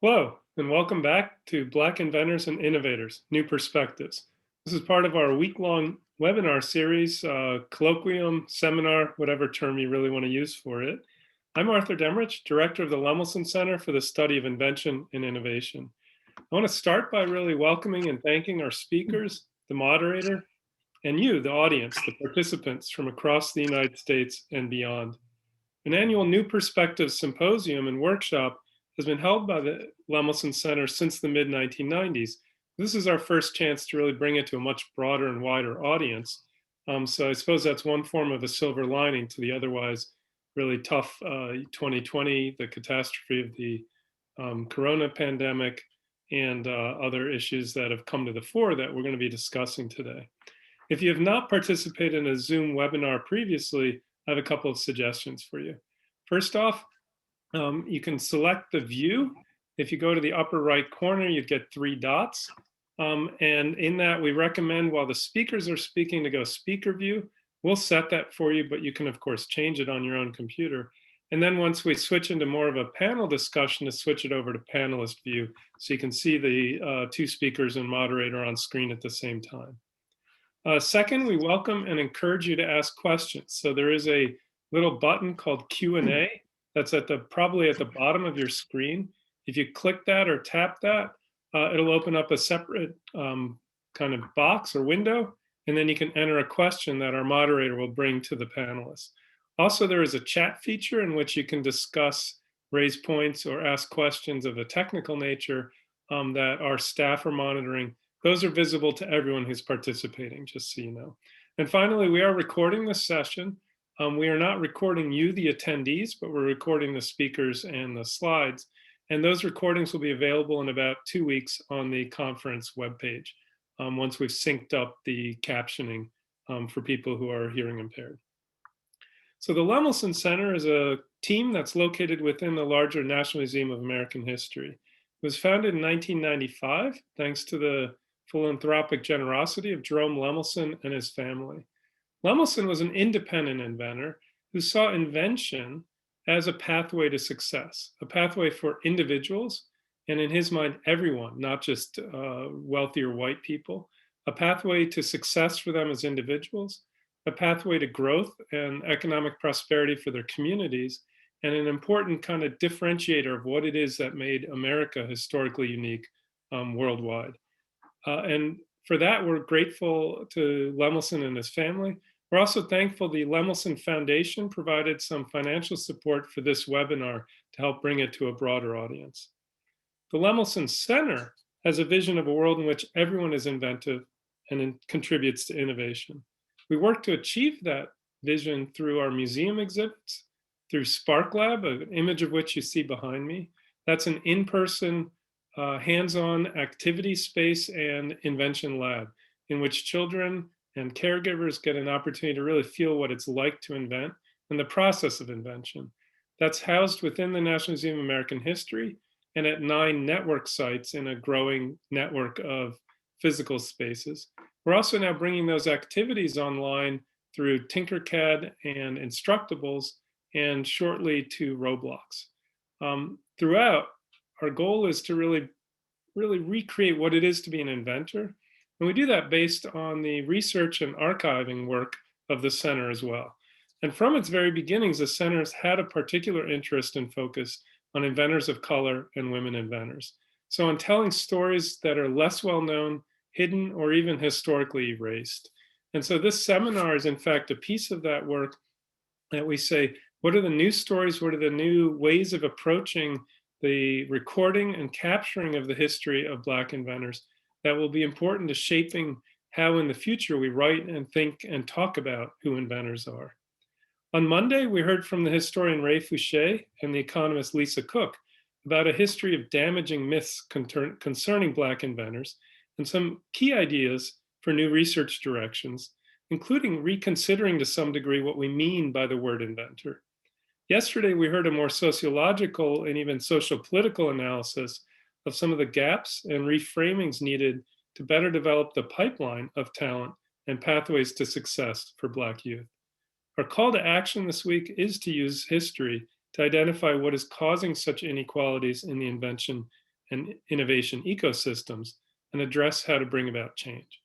Hello, and welcome back to Black Inventors and Innovators, New Perspectives. This is part of our week-long webinar series, colloquium, seminar, whatever term you really want to use for it. I'm Arthur Demrich, Director of the Lemelson Center for the Study of Invention and Innovation. I want to start by really welcoming and thanking our speakers, the moderator, and you, the audience, the participants from across the United States and beyond. An annual New Perspectives Symposium and workshop has been held by the Lemelson Center since the mid-1990s. This is our first chance to really bring it to a much broader and wider audience. So I suppose that's one form of a silver lining to the otherwise really tough 2020, the catastrophe of the corona pandemic, and other issues that have come to the fore that we're going to be discussing today. If you have not participated in a Zoom webinar previously, I have a couple of suggestions for you. First off, you can select the view. If you go to the upper right corner, you'd get 3 dots. And in that, we recommend while the speakers are speaking to go speaker view. We'll set that for you, but you can, of course, change it on your own computer. And then once we switch into more of a panel discussion, to switch it over to panelist view, so you can see the 2 speakers and moderator on screen at the same time. Second, we welcome and encourage you to ask questions. So there is a little button called Q&A that's probably at the bottom of your screen. If you click that or tap that, it'll open up a separate kind of box or window, and then you can enter a question that our moderator will bring to the panelists. Also, there is a chat feature in which you can discuss, raise points, or ask questions of a technical nature that our staff are monitoring. Those are visible to everyone who's participating, just so you know. And finally, we are recording this session. We are not recording you, the attendees, but we're recording the speakers and the slides. And those recordings will be available in about 2 weeks on the conference webpage, once we've synced up the captioning for people who are hearing impaired. So the Lemelson Center is a team that's located within the larger National Museum of American History. It was founded in 1995, thanks to the philanthropic generosity of Jerome Lemelson and his family. Lemelson was an independent inventor who saw invention as a pathway to success, a pathway for individuals, and in his mind, everyone, not just wealthy or white people, a pathway to success for them as individuals, a pathway to growth and economic prosperity for their communities, and an important kind of differentiator of what it is that made America historically unique worldwide. And for that, we're grateful to Lemelson and his family. We're also thankful the Lemelson Foundation provided some financial support for this webinar to help bring it to a broader audience. The Lemelson Center has a vision of a world in which everyone is inventive and contributes to innovation. We work to achieve that vision through our museum exhibits, through Spark Lab, an image of which you see behind me. That's an in-person, hands-on activity space and invention lab in which children and caregivers get an opportunity to really feel what it's like to invent and the process of invention. That's housed within the National Museum of American History and at 9 network sites in a growing network of physical spaces. We're also now bringing those activities online through Tinkercad and Instructables, and shortly to Roblox. Throughout, our goal is to really recreate what it is to be an inventor. And we do that based on the research and archiving work of the center as well. And from its very beginnings, the center has had a particular interest and focus on inventors of color and women inventors. So on telling stories that are less well known, hidden, or even historically erased. And so this seminar is in fact a piece of that work that we say, what are the new stories? What are the new ways of approaching the recording and capturing of the history of Black inventors that will be important to shaping how in the future we write and think and talk about who inventors are. On Monday, we heard from the historian Ray Fouché and the economist Lisa Cook about a history of damaging myths concerning Black inventors and some key ideas for new research directions, including reconsidering to some degree what we mean by the word inventor. Yesterday, we heard a more sociological and even social political analysis of some of the gaps and reframings needed to better develop the pipeline of talent and pathways to success for Black youth. Our call to action this week is to use history to identify what is causing such inequalities in the invention and innovation ecosystems and address how to bring about change.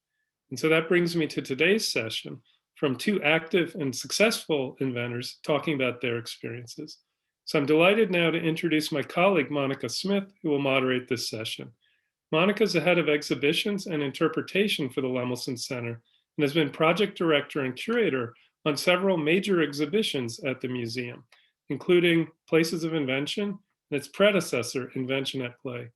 And so that brings me to today's session from two active and successful inventors talking about their experiences. So I'm delighted now to introduce my colleague, Monica Smith, who will moderate this session. Monica is the head of exhibitions and interpretation for the Lemelson Center and has been project director and curator on several major exhibitions at the museum, including Places of Invention and its predecessor, Invention at Play.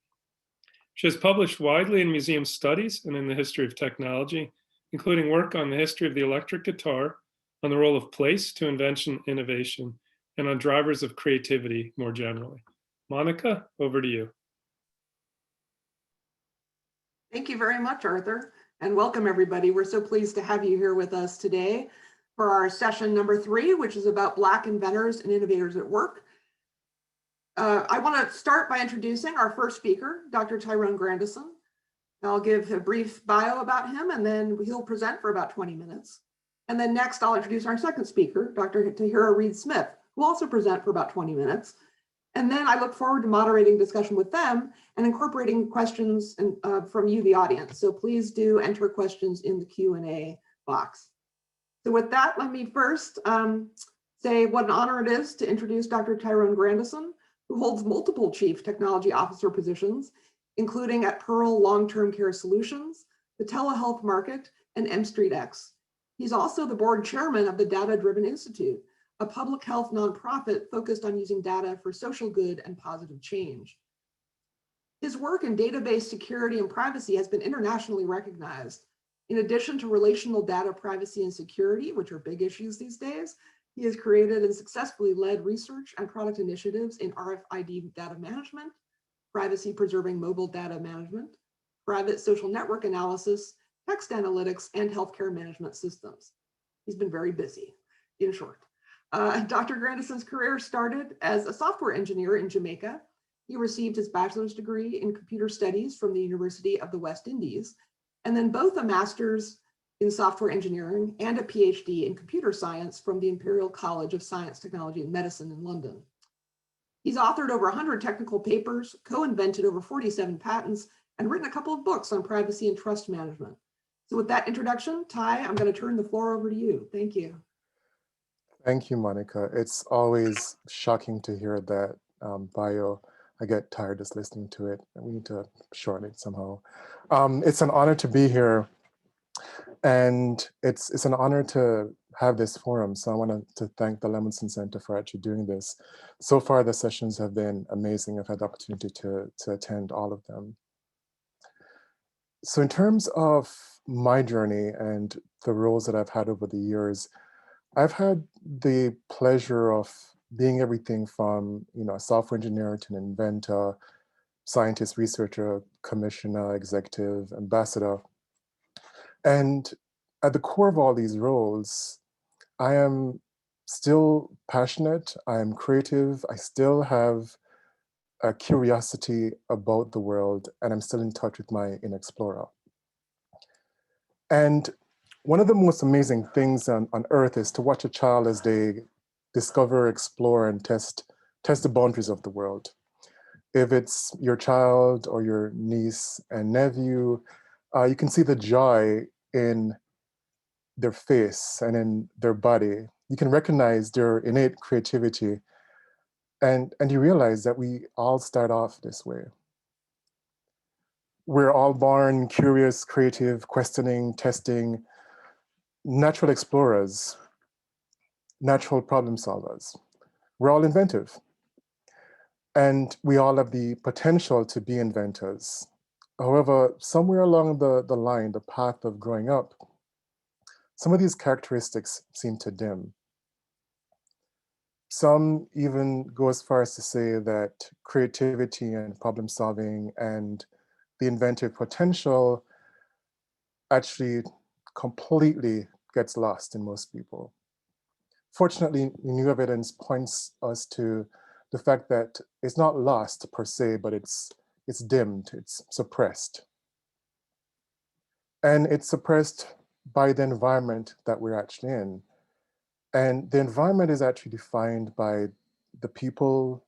She has published widely in museum studies and in the history of technology, including work on the history of the electric guitar, on the role of place to invention innovation, and on drivers of creativity more generally. Monica, over to you. Thank you very much, Arthur, and welcome everybody. We're so pleased to have you here with us today for our session number 3, which is about Black inventors and innovators at work. I want to start by introducing our first speaker, Dr. Tyrone Granderson. I'll give a brief bio about him, and then he'll present for about 20 minutes. And then next, I'll introduce our second speaker, Dr. Tahira Reed Smith, who will also present for about 20 minutes. And then I look forward to moderating discussion with them and incorporating questions from you, the audience. So please do enter questions in the Q&A box. So with that, let me first say what an honor it is to introduce Dr. Tyrone Granderson, who holds multiple Chief Technology Officer positions, including at Pearl Long-Term Care Solutions, the Telehealth Market, and M Street X. He's also the board chairman of the Data Driven Institute, a public health nonprofit focused on using data for social good and positive change. His work in database security and privacy has been internationally recognized. In addition to relational data privacy and security, which are big issues these days, he has created and successfully led research and product initiatives in RFID data management, privacy preserving mobile data management, private social network analysis, text analytics, and healthcare management systems. He's been very busy, in short. Dr. Grandison's career started as a software engineer in Jamaica. He received his bachelor's degree in computer studies from the University of the West Indies, and then both a master's in software engineering and a PhD in computer science from the Imperial College of Science, Technology, and Medicine in London. He's authored over 100 technical papers, co-invented over 47 patents, and written a couple of books on privacy and trust management. So with that introduction, Ty, I'm going to turn the floor over to you. Thank you. Thank you, Monica. It's always shocking to hear that bio. I get tired just listening to it. We need to shorten it somehow. It's an honor to be here. And it's an honor to have this forum. So I want to thank the Lemelson Center for actually doing this. So far, the sessions have been amazing. I've had the opportunity to attend all of them. So in terms of my journey and the roles that I've had over the years, I've had the pleasure of being everything from, a software engineer to an inventor, scientist, researcher, commissioner, executive, ambassador. And at the core of all these roles, I am still passionate, I am creative, I still have a curiosity about the world, and I'm still in touch with my inner explorer. And one of the most amazing things on earth is to watch a child as they discover, explore, and test the boundaries of the world. If it's your child or your niece and nephew, you can see the joy in their face and in their body. You can recognize their innate creativity, and you realize that we all start off this way. We're all born curious, creative, questioning, testing, natural explorers, natural problem solvers. We're all inventive. And we all have the potential to be inventors. However, somewhere along the line, the path of growing up, some of these characteristics seem to dim. Some even go as far as to say that creativity and problem solving and the inventive potential actually completely gets lost in most people. Fortunately, new evidence points us to the fact that it's not lost per se, but it's dimmed, it's suppressed. And it's suppressed by the environment that we're actually in. And the environment is actually defined by the people,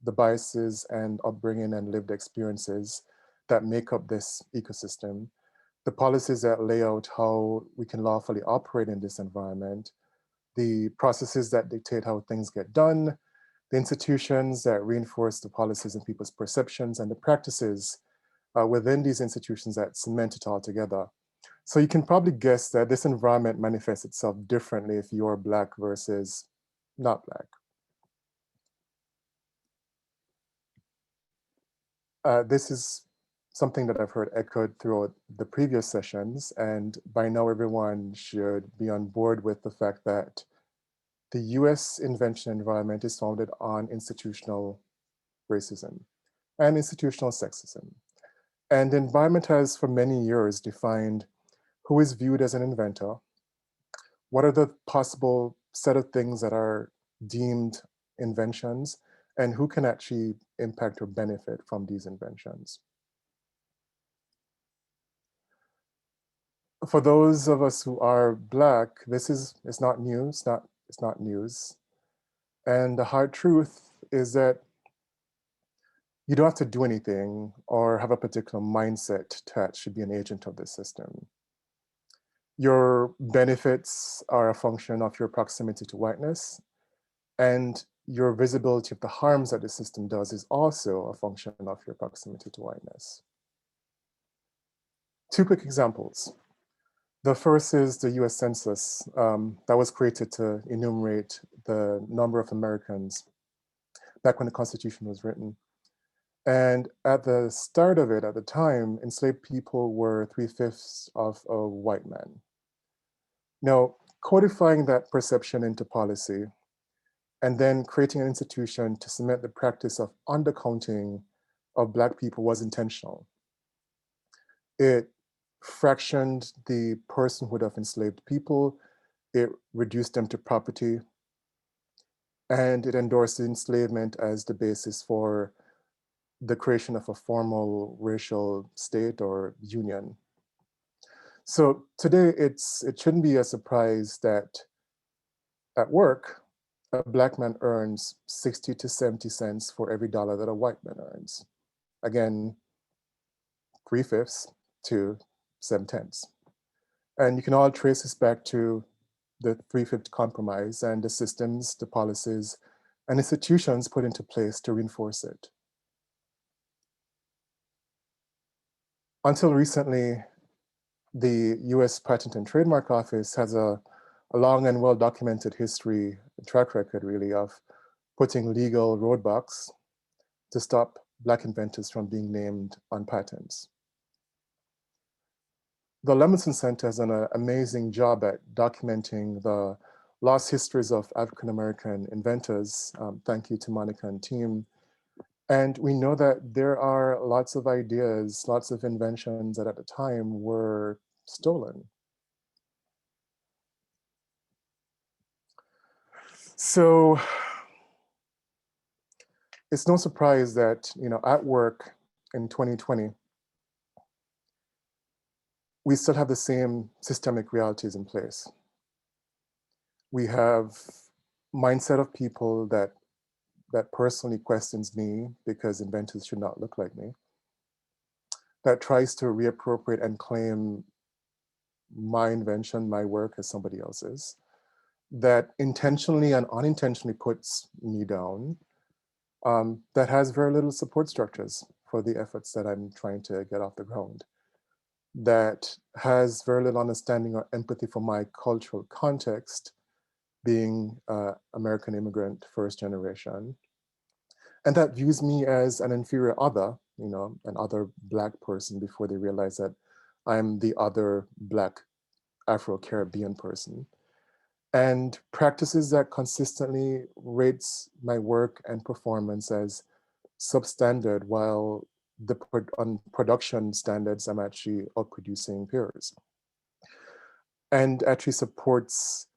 the biases and upbringing and lived experiences that make up this ecosystem, the policies that lay out how we can lawfully operate in this environment, the processes that dictate how things get done, the institutions that reinforce the policies and people's perceptions, and the practices within these institutions that cement it all together. So you can probably guess that this environment manifests itself differently if you're Black versus not Black. This is something that I've heard echoed throughout the previous sessions, and by now everyone should be on board with the fact that the US invention environment is founded on institutional racism and institutional sexism. And the environment has for many years defined who is viewed as an inventor, what are the possible set of things that are deemed inventions, and who can actually impact or benefit from these inventions. For those of us who are Black, this is not new, it's not news. And the hard truth is that you don't have to do anything or have a particular mindset to actually be an agent of the system. Your benefits are a function of your proximity to whiteness, and your visibility of the harms that the system does is also a function of your proximity to whiteness. Two quick examples. The first is the US Census that was created to enumerate the number of Americans back when the Constitution was written. And at the start of it, at the time, enslaved people were 3/5 of a white man. Now, codifying that perception into policy and then creating an institution to cement the practice of undercounting of Black people was intentional. It fractioned the personhood of enslaved people, it reduced them to property, and it endorsed enslavement as the basis for the creation of a formal racial state or union. So today, it shouldn't be a surprise that at work, a Black man earns 60 to 70 cents for every dollar that a white man earns. Again, 3/5 to 7/10. And you can all trace this back to the 3/5 compromise and the systems, the policies, and institutions put into place to reinforce it. Until recently, the US Patent and Trademark Office has a long and well-documented history, track record really, of putting legal roadblocks to stop Black inventors from being named on patents. The Lemelson Center has done an amazing job at documenting the lost histories of African-American inventors. Thank you to Monica and team. And we know that there are lots of ideas, lots of inventions that at the time were stolen. So it's no surprise that, at work in 2020, we still have the same systemic realities in place. We have mindset of people that personally questions me because inventors should not look like me, that tries to reappropriate and claim my invention, my work as somebody else's, that intentionally and unintentionally puts me down, that has very little support structures for the efforts that I'm trying to get off the ground, that has very little understanding or empathy for my cultural context, being American immigrant, first generation, and that views me as an inferior other, an other Black person before they realize that I'm the other Black Afro-Caribbean person, and practices that consistently rates my work and performance as substandard, while on production standards, I'm actually outproducing peers, and actually supports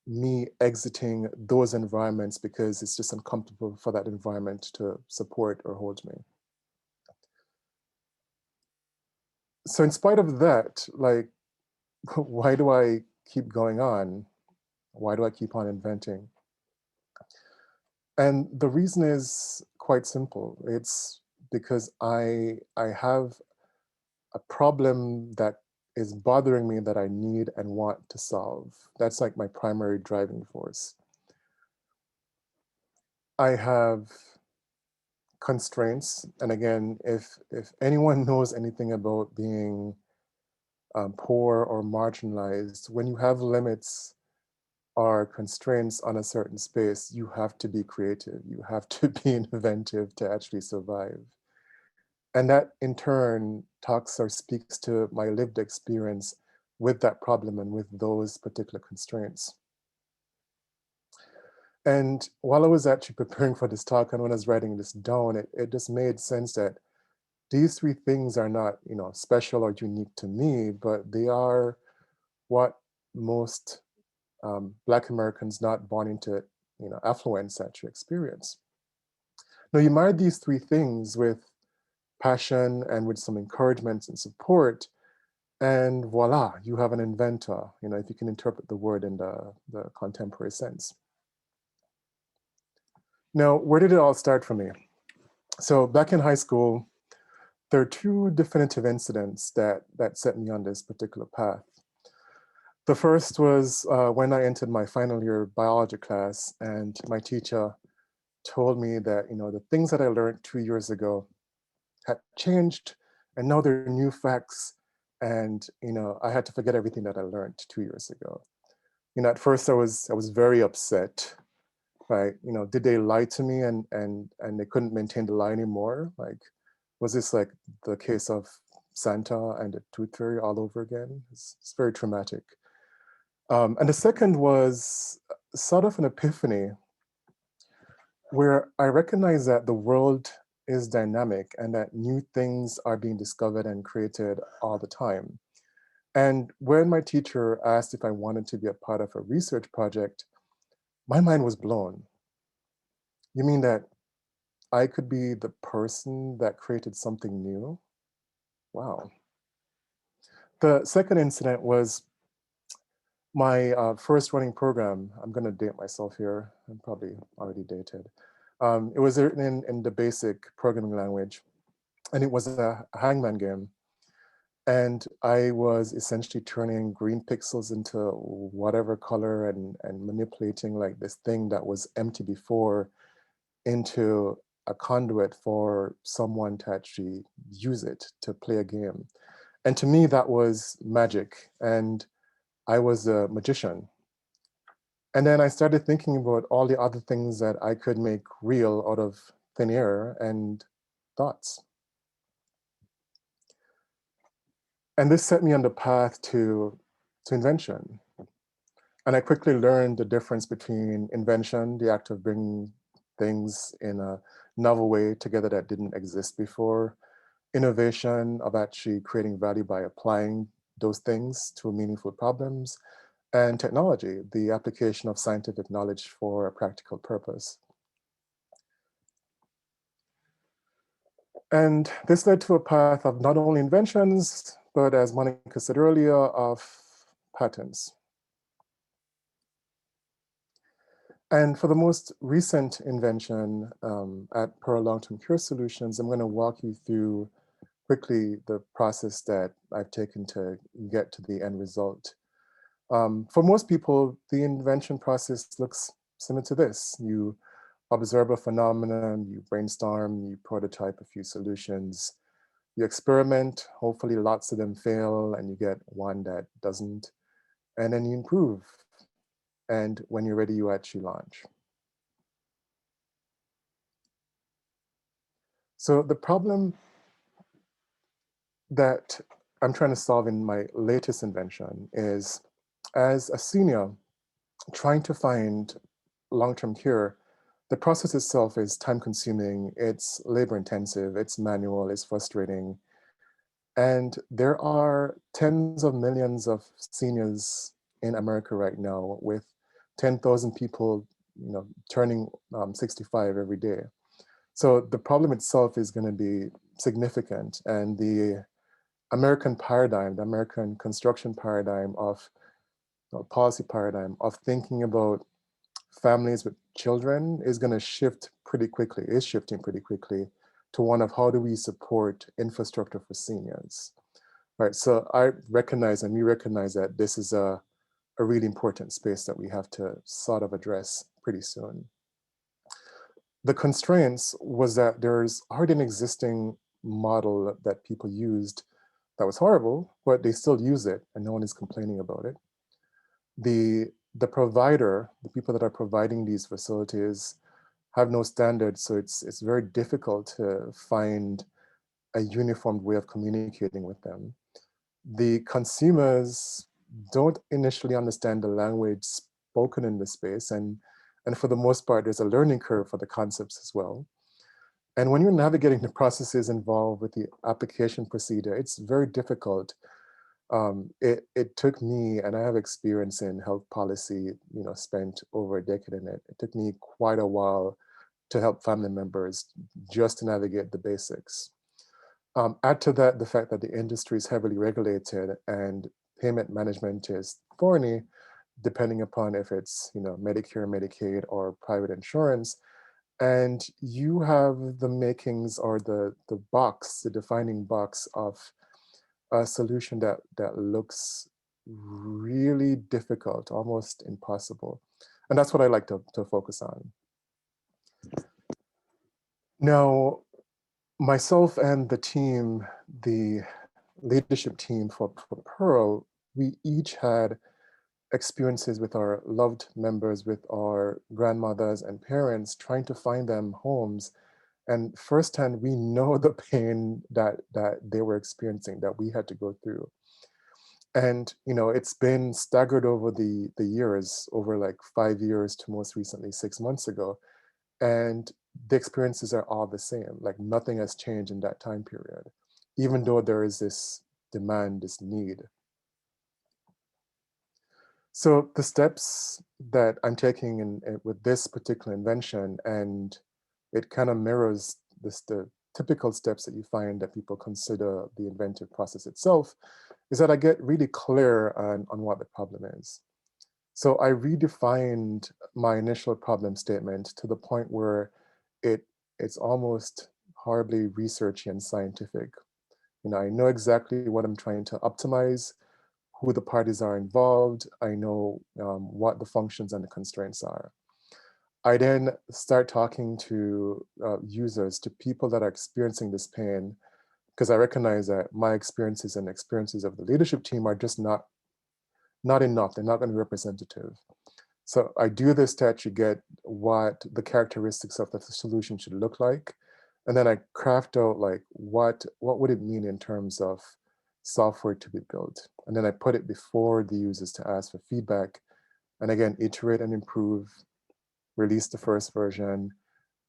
me exiting those environments because it's just uncomfortable for that environment to support or hold me. So in spite of that, why do I keep going on? Why do I keep on inventing? And the reason is quite simple. It's because I have a problem that is bothering me that I need and want to solve. That's like my primary driving force. I have constraints. And again, if anyone knows anything about being poor or marginalized, when you have limits or constraints on a certain space, you have to be creative. You have to be inventive to actually survive. And that in turn talks or speaks to my lived experience with that problem and with those particular constraints. And while I was actually preparing for this talk and when I was writing this down, it just made sense that these three things are not, special or unique to me, but they are what most Black Americans not born into, affluence actually experience. Now you marry these three things with passion and with some encouragement and support, and voila, you have an inventor, if you can interpret the word in the contemporary sense. Now, where did it all start for me? So back in high school, there are two definitive incidents that set me on this particular path. The first was when I entered my final year biology class, and my teacher told me that, the things that I learned 2 years ago had changed, and now there are new facts. And, I had to forget everything that I learned 2 years ago. At first I was very upset, right? Did they lie to me and they couldn't maintain the lie anymore? Like, was this like the case of Santa and the Tooth Fairy all over again? It's very traumatic. And the second was sort of an epiphany where I recognize that the world is dynamic and that new things are being discovered and created all the time. And when my teacher asked if I wanted to be a part of a research project, my mind was blown. You mean that I could be the person that created something new? Wow. The second incident was my first running program. I'm going to date myself here. I'm probably already dated. It was written in the basic programming language, and it was a hangman game. And I was essentially turning green pixels into whatever color and manipulating like this thing that was empty before into a conduit for someone to actually use it to play a game. And to me, that was magic. And I was a magician. And then I started thinking about all the other things that I could make real out of thin air and thoughts. And this set me on the path to invention. And I quickly learned the difference between invention, the act of bringing things in a novel way together that didn't exist before, innovation of actually creating value by applying those things to meaningful problems, and technology, the application of scientific knowledge for a practical purpose. And this led to a path of not only inventions, but as Monica said earlier, of patents. And for the most recent invention at Pearl Long-Term Care Solutions, I'm going to walk you through quickly the process that I've taken to get to the end result. For most people, the invention process looks similar to this. You observe a phenomenon, you brainstorm, you prototype a few solutions, you experiment, hopefully lots of them fail and you get one that doesn't, and then you improve. And when you're ready, you actually launch. So the problem that I'm trying to solve in my latest invention is, as a senior, trying to find long-term care, the process itself is time-consuming, it's labor-intensive, it's manual, it's frustrating. And there are tens of millions of seniors in America right now, with 10,000 people, turning 65 every day. So the problem itself is going to be significant, and the American paradigm, the American construction paradigm of policy paradigm of thinking about families with children is going to shift pretty quickly, is shifting pretty quickly to one of how do we support infrastructure for seniors, right? So I recognize, and we recognize that this is a really important space that we have to sort of address pretty soon. The constraints was that there's already an existing model that people used that was horrible, but they still use it and no one is complaining about it. The provider, the people that are providing these facilities have no standards, so it's very difficult to find a uniform way of communicating with them. The consumers don't initially understand the language spoken in the space, and for the most part, there's a learning curve for the concepts as well. And when you're navigating the processes involved with the application procedure, it's very difficult. It took me, and I have experience in health policy, spent over a decade in it. It took me quite a while to help family members just to navigate the basics. Add to that the fact that the industry is heavily regulated and payment management is thorny, depending upon if it's Medicare, Medicaid, or private insurance. And you have the makings or the box, the defining box of a solution that looks really difficult, almost impossible. And that's what I like to focus on. Now, myself and the team, the leadership team for Pearl, we each had experiences with our loved members, with our grandmothers and parents, trying to find them homes. And firsthand, we know the pain that they were experiencing, that we had to go through. And it's been staggered over the years, over like 5 years to most recently 6 months ago. And the experiences are all the same. Like nothing has changed in that time period, even though there is this demand, this need. So the steps that I'm taking with this particular invention, and it kind of mirrors the typical steps that you find that people consider the inventive process itself, is that I get really clear on what the problem is. So I redefined my initial problem statement to the point where it's almost horribly researchy and scientific. I know exactly what I'm trying to optimize, who the parties are involved. I know what the functions and the constraints are. I then start talking to users, to people that are experiencing this pain, because I recognize that my experiences and experiences of the leadership team are just not enough. They're not going to be representative. So I do this to actually get what the characteristics of the solution should look like. And then I craft out like, what would it mean in terms of software to be built? And then I put it before the users to ask for feedback. And again, iterate and improve, release the first version.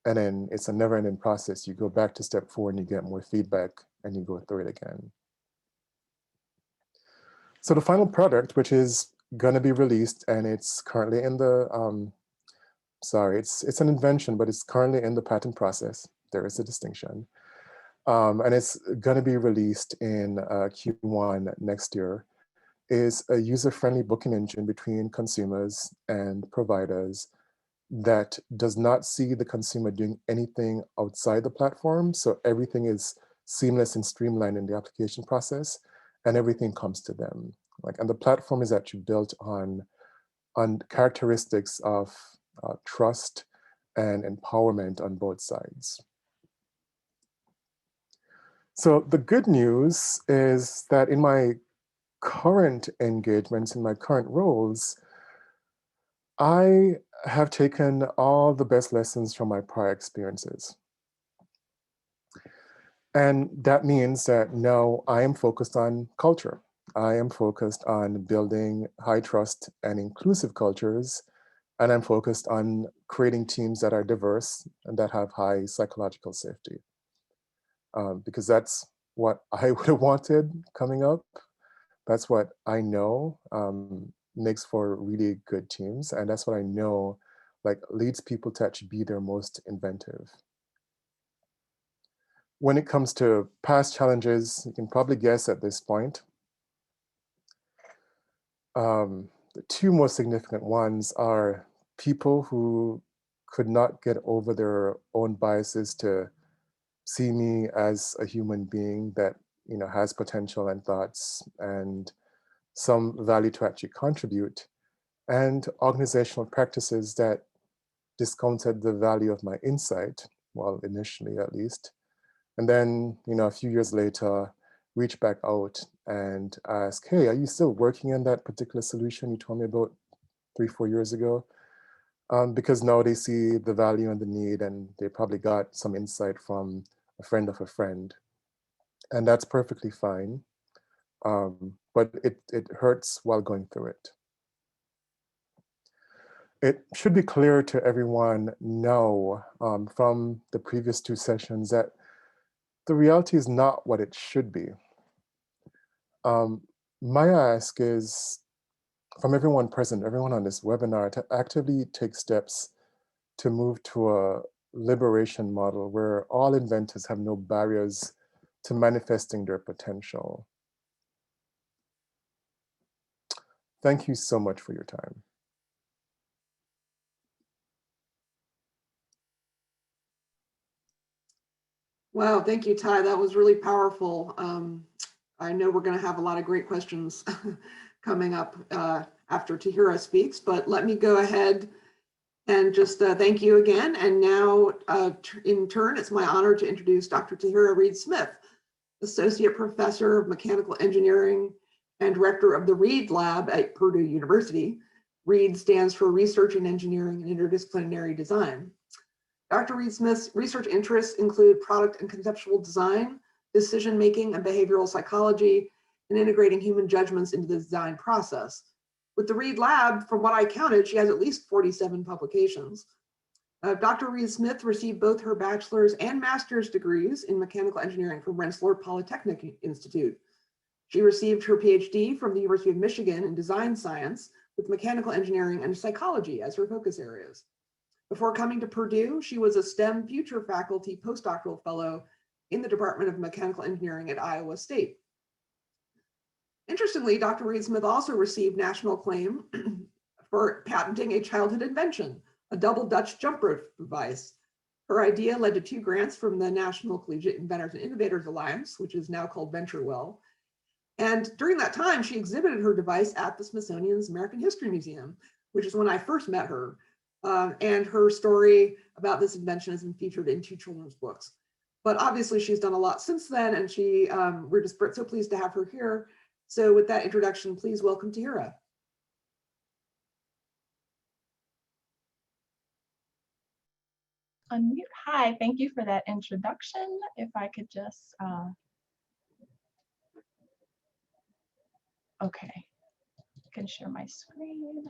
And then it's a never ending process. You go back to step 4 and you get more feedback and you go through it again. So the final product, which is going to be released, and it's currently in the, it's an invention, but it's currently in the patent process. There is a distinction. And it's going to be released in Q1 next year, is a user-friendly booking engine between consumers and providers that does not see the consumer doing anything outside the platform. So everything is seamless and streamlined in the application process, and everything comes to them. And the platform is actually built on characteristics of trust and empowerment on both sides. So the good news is that in my current engagements, in my current roles, I have taken all the best lessons from my prior experiences. And that means that now I am focused on culture. I am focused on building high trust and inclusive cultures. And I'm focused on creating teams that are diverse and that have high psychological safety. Because that's what I would have wanted coming up. That's what I know makes for really good teams. And that's what I know leads people to actually be their most inventive. When it comes to past challenges, you can probably guess at this point. The two most significant ones are people who could not get over their own biases to see me as a human being that, you know, has potential and thoughts and some value to actually contribute, and organizational practices that discounted the value of my insight, well, initially at least. And then, you know, a few years later, reach back out and ask, hey, are you still working on that particular solution you told me about 3-4 years ago? Because now they see the value and the need, and they probably got some insight from a friend of a friend. And that's perfectly fine. But it hurts while going through it. It should be clear to everyone now from the previous 2 sessions that the reality is not what it should be. My ask is from everyone present, everyone on this webinar, to actively take steps to move to a liberation model where all inventors have no barriers to manifesting their potential. Thank you so much for your time. Wow, thank you, Ty. That was really powerful. I know we're going to have a lot of great questions coming up after Tahira speaks, but let me go ahead and just thank you again. And now, in turn, it's my honor to introduce Dr. Tahira Reed Smith, Associate Professor of Mechanical Engineering and Director of the Reid Lab at Purdue University. Reid stands for Research in Engineering and Interdisciplinary Design. Dr. Reed Smith's research interests include product and conceptual design, decision-making and behavioral psychology, and integrating human judgments into the design process. With the Reid Lab, from what I counted, she has at least 47 publications. Dr. Reed Smith received both her bachelor's and master's degrees in mechanical engineering from Rensselaer Polytechnic Institute. She received her PhD from the University of Michigan in design science with mechanical engineering and psychology as her focus areas. Before coming to Purdue, she was a STEM Future Faculty Postdoctoral Fellow in the Department of Mechanical Engineering at Iowa State. Interestingly, Dr. Reed Smith also received national acclaim for patenting a childhood invention, a double Dutch jump rope device. Her idea led to 2 grants from the National Collegiate Inventors and Innovators Alliance, which is now called VentureWell. And during that time, she exhibited her device at the Smithsonian's American History Museum, which is when I first met her. And her story about this invention has been featured in 2 children's books. But obviously she's done a lot since then, and we're just so pleased to have her here. So with that introduction, please welcome Tahira. Unmute. Hi, thank you for that introduction. If I could just, okay, I can share my screen.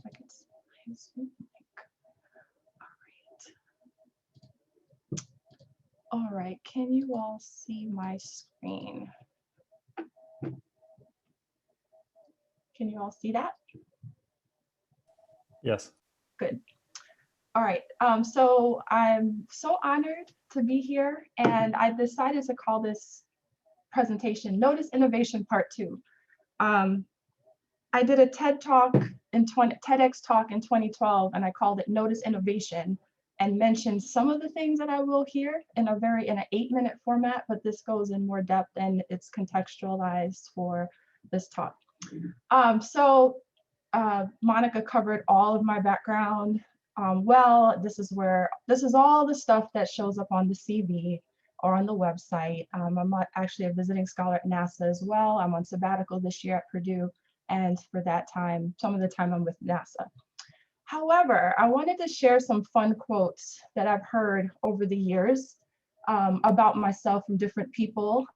I can see my Zoom link. All right, can you all see my screen? Can you all see that? Yes. Good. All right, so I'm so honored to be here, and I decided to call this presentation Notice Innovation Part 2. I did a TEDx talk in 2012, and I called it Notice Innovation, and mentioned some of the things that I will hear in an 8-minute format, but this goes in more depth and it's contextualized for this talk. Monica covered all of my background well. This is all the stuff that shows up on the CV or on the website. I'm actually a visiting scholar at NASA as well. I'm on sabbatical this year at Purdue, and for that time, some of the time I'm with NASA. However, I wanted to share some fun quotes that I've heard over the years about myself from different people.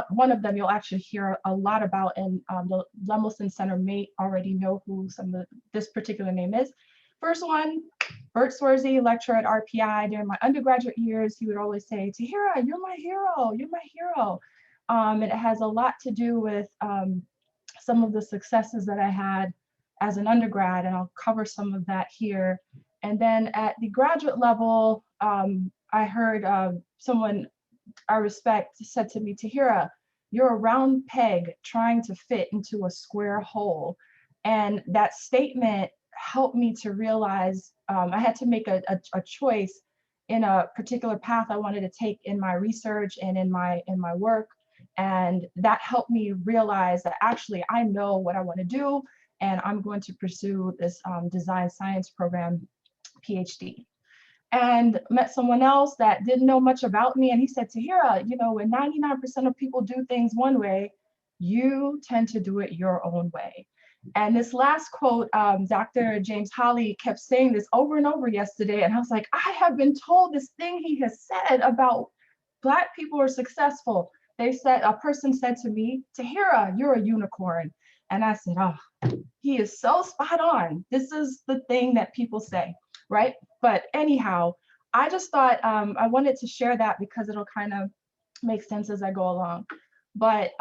One of them you'll actually hear a lot about, and the Lemelson Center may already know who this particular name is. First one, Bert Swersey, lecturer at RPI. During my undergraduate years, he would always say, Tahira, you're my hero, you're my hero. And it has a lot to do with some of the successes that I had as an undergrad, and I'll cover some of that here. And then at the graduate level, I heard someone I respect said to me, Tahira, you're a round peg trying to fit into a square hole. And that statement helped me to realize I had to make a choice in a particular path I wanted to take in my research and in my work. And that helped me realize that actually I know what I want to do, and I'm going to pursue this design science program PhD. And met someone else that didn't know much about me, and he said, Tahira, you know, when 99% of people do things one way, you tend to do it your own way. And this last quote, Dr. James Holly kept saying this over and over yesterday, and I was like, I have been told this thing he has said about Black people are successful. A person said to me, Tahira, you're a unicorn. And I said, oh, he is so spot on. This is the thing that people say, right? But anyhow, I just thought I wanted to share that because it'll kind of make sense as I go along. But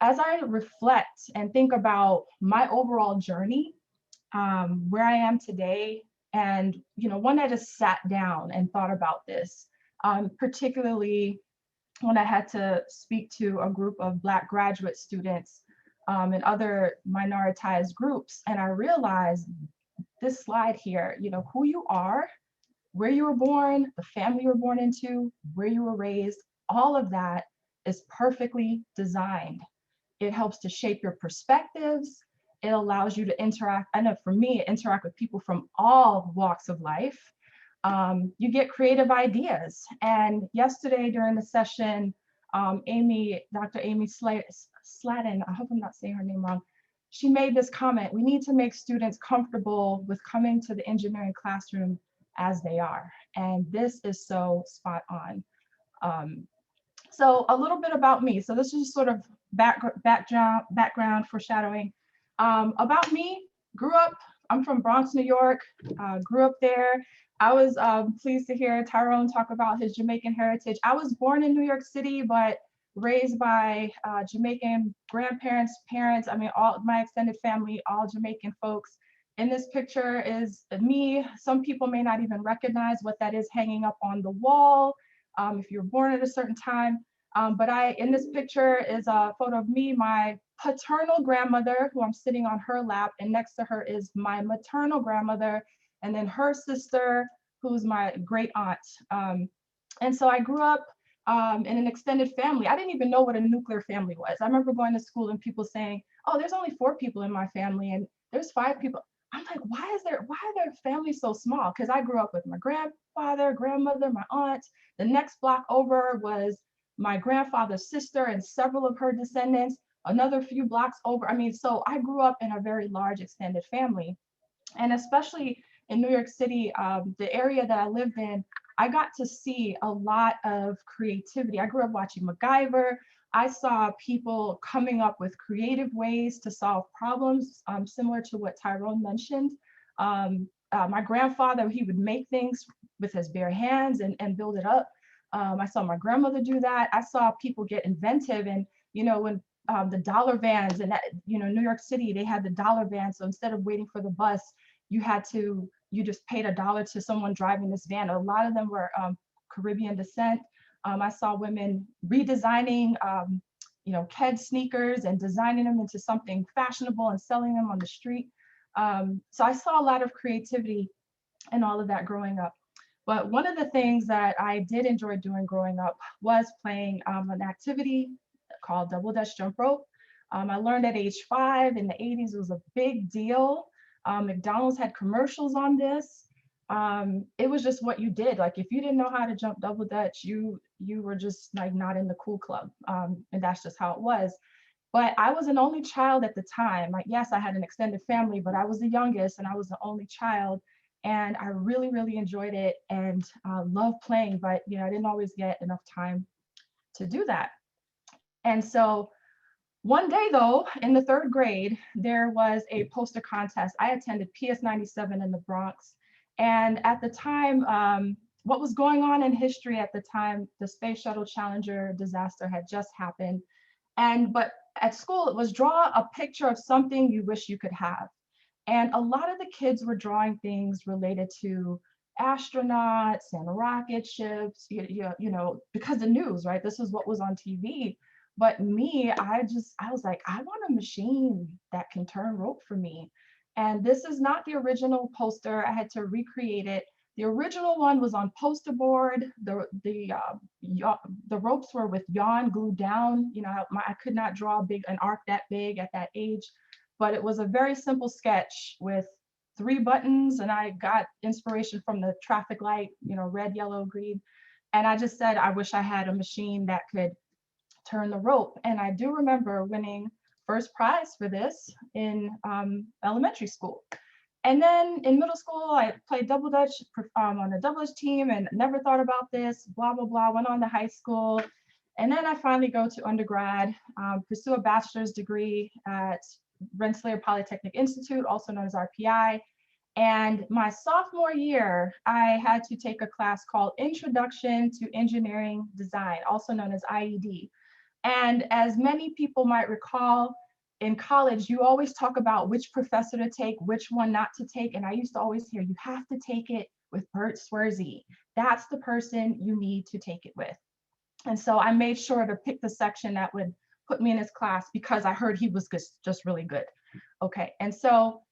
as I reflect and think about my overall journey, where I am today, and you know, when I just sat down and thought about this, particularly when I had to speak to a group of Black graduate students and other minoritized groups, and I realized this slide here, you know, who you are, where you were born, the family you were born into, where you were raised, all of that is perfectly designed. It helps to shape your perspectives. It allows you to interact. I know for me, interact with people from all walks of life. You get creative ideas. And yesterday during the session, Dr. Amy Slatton, I hope I'm not saying her name wrong, she made this comment: we need to make students comfortable with coming to the engineering classroom as they are. And this is so spot on. So a little bit about me. So this is sort of background foreshadowing. About me, I'm from Bronx, New York, grew up there. I was pleased to hear Tyrone talk about his Jamaican heritage. I was born in New York City, but raised by Jamaican grandparents, parents. I mean, all my extended family, all Jamaican folks. In this picture is me. Some people may not even recognize what that is hanging up on the wall if you're born at a certain time. But in this picture is a photo of me, my paternal grandmother, who I'm sitting on her lap, and next to her is my maternal grandmother, and then her sister, who's my great aunt. And so I grew up in an extended family. I didn't even know what a nuclear family was. I remember going to school and people saying, oh, there's only 4 people in my family, and there's 5 people. I'm like, why are their families so small? Because I grew up with my grandfather, grandmother, my aunt. The next block over was my grandfather's sister and several of her descendants, another few blocks over. I mean, so I grew up in a very large extended family. And especially in New York City, the area that I lived in, I got to see a lot of creativity. I grew up watching MacGyver. I saw people coming up with creative ways to solve problems, similar to what Tyrone mentioned. My grandfather, he would make things with his bare hands and build it up. I saw my grandmother do that. I saw people get inventive, and you know, when the dollar vans, and that, you know, New York City, they had the dollar van. So instead of waiting for the bus, you just paid $1 to someone driving this van. A lot of them were Caribbean descent. I saw women redesigning, you know, Ked sneakers and designing them into something fashionable and selling them on the street. So I saw a lot of creativity and all of that growing up. But one of the things that I did enjoy doing growing up was playing an activity called double dutch jump rope. I learned at age 5 in the 80s. It was a big deal. McDonald's had commercials on this. It was just what you did. Like if you didn't know how to jump double dutch, you were just like not in the cool club. And that's just how it was. But I was an only child at the time. Like, yes, I had an extended family, but I was the youngest and I was the only child. And I really, really enjoyed it and loved playing, but you know, I didn't always get enough time to do that. And so one day though, in the 3rd grade, there was a poster contest. I attended PS 97 in the Bronx. And at the time, what was going on in history at the time, the Space Shuttle Challenger disaster had just happened. But at school, it was draw a picture of something you wish you could have. And a lot of the kids were drawing things related to astronauts and rocket ships, you know, because the news, right? This is what was on TV. But me, I was like, I want a machine that can turn rope for me. And this is not the original poster. I had to recreate it. The original one was on poster board. The ropes were with yarn glued down. You know, I could not draw an arc that big at that age, but it was a very simple sketch with 3 buttons, and I got inspiration from the traffic light, you know, red, yellow, green. And I just said, I wish I had a machine that could turn the rope. And I do remember winning first prize for this in elementary school. And then in middle school, I played double dutch on a double dutch team and never thought about this, blah, blah, blah, went on to high school. And then I finally go to undergrad, pursue a bachelor's degree at Rensselaer Polytechnic Institute, also known as RPI. And my sophomore year, I had to take a class called Introduction to Engineering Design, also known as IED. And as many people might recall, in college, you always talk about which professor to take, which one not to take. And I used to always hear, you have to take it with Bert Swersey. That's the person you need to take it with. And so I made sure to pick the section that would put me in his class because I heard he was just really good. Okay, and so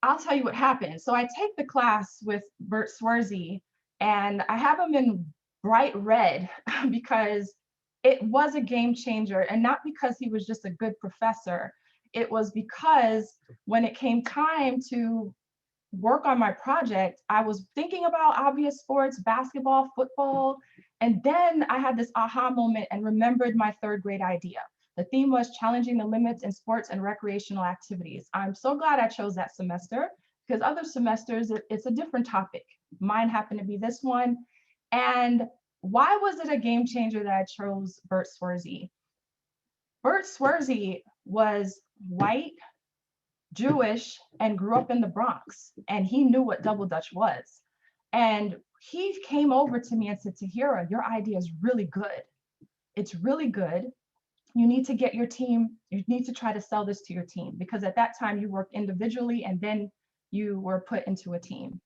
I'll tell you what happened. So I take the class with Bert Swersey and I have him in bright red because it was a game changer, and not because he was just a good professor. It was because when it came time to work on my project, I was thinking about obvious sports, basketball, football, and then I had this aha moment and remembered my 3rd grade idea. The theme was challenging the limits in sports and recreational activities. I'm so glad I chose that semester because other semesters, it's a different topic. Mine happened to be this one. And why was it a game changer that I chose Bert Swersey? Bert Swersey was white, Jewish, and grew up in the Bronx, and he knew what double dutch was. And he came over to me and said, Tahira, your idea is really good. It's really good. You need to get your team, you need to try to sell this to your team, because at that time you worked individually and then you were put into a team.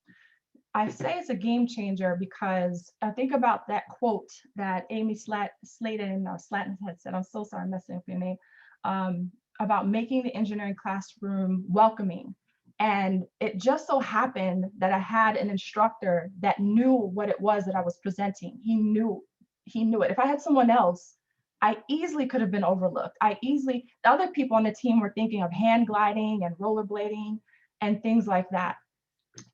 I say it's a game changer because I think about that quote that Amy Sladen had said, I'm so sorry, I'm messing up your name, about making the engineering classroom welcoming. And it just so happened that I had an instructor that knew what it was that I was presenting. He knew it. If I had someone else, I easily could have been overlooked. The other people on the team were thinking of hand gliding and rollerblading and things like that.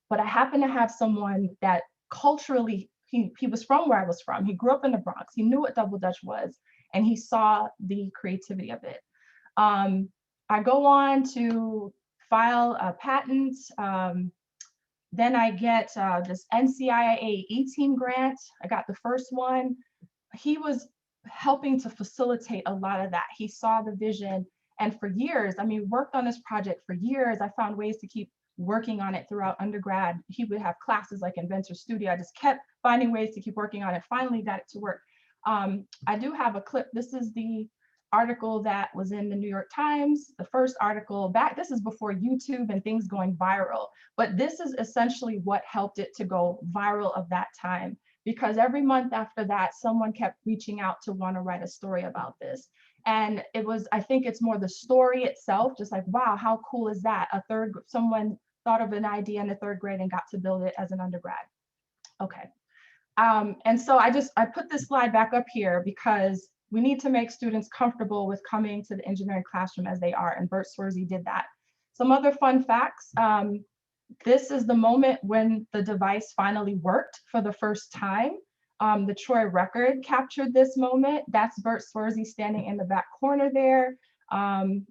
But I happen to have someone that culturally, he was from where I was from. He grew up in the Bronx. He knew what double dutch was, and he saw the creativity of it. I go on to file a patent. Then I get this NCIA E-Team grant. I got the first one. He was helping to facilitate a lot of that. He saw the vision, and for years, I mean, worked on this project for years. I found ways to keep working on it throughout undergrad. He would have classes like Inventor Studio. I just kept finding ways to keep working on it. Finally got it to work. I do have a clip. This is the article that was in the New York Times, the first article back. This is before YouTube and things going viral, but this is essentially what helped it to go viral of that time, because every month after that, someone kept reaching out to want to write a story about this. And it was, I think it's more the story itself, just like, wow, how cool is that? Someone thought of an idea in the 3rd grade and got to build it as an undergrad. Okay. And so I put this slide back up here because we need to make students comfortable with coming to the engineering classroom as they are, and Bert Swersey did that. Some other fun facts. This is the moment when the device finally worked for the first time. The Troy record captured this moment. That's Bert Swersey standing in the back corner there.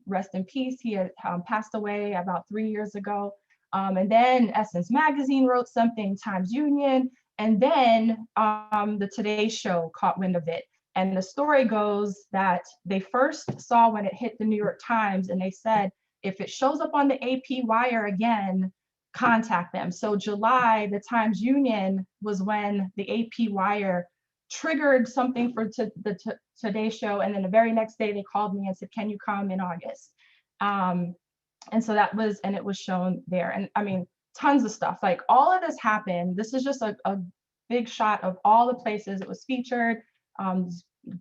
Rest in peace. He had passed away about 3 years ago. And then Essence Magazine wrote something, Times Union, and then the Today Show caught wind of it. And the story goes that they first saw when it hit the New York Times, and they said, if it shows up on the AP wire again, contact them. So July, the Times Union was when the AP wire triggered something for the Today Show. And then the very next day they called me and said, can you come in August? And so that was, and it was shown there. And I mean, tons of stuff, like all of this happened. This is just a big shot of all the places it was featured,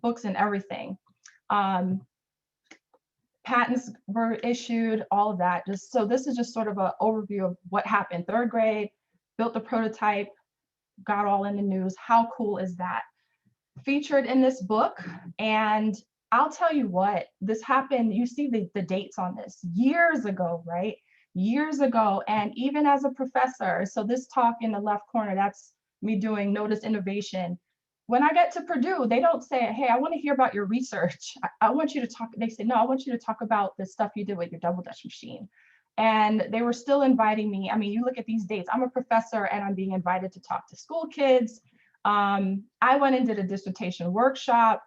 books and everything. patents were issued, all of that. Just so this is just sort of an overview of what happened. 3rd grade, built the prototype, got all in the news. How cool is that? Featured in this book. And I'll tell you what, this happened, you see the dates on this, years ago, right? Years ago. And even as a professor, so this talk in the left corner, that's me doing notice innovation. When I get to Purdue, they don't say, hey, I want to hear about your research. I want you to talk. They say, no, I want you to talk about the stuff you did with your double Dutch machine. And they were still inviting me. I mean, you look at these dates, I'm a professor and I'm being invited to talk to school kids. I went and did a dissertation workshop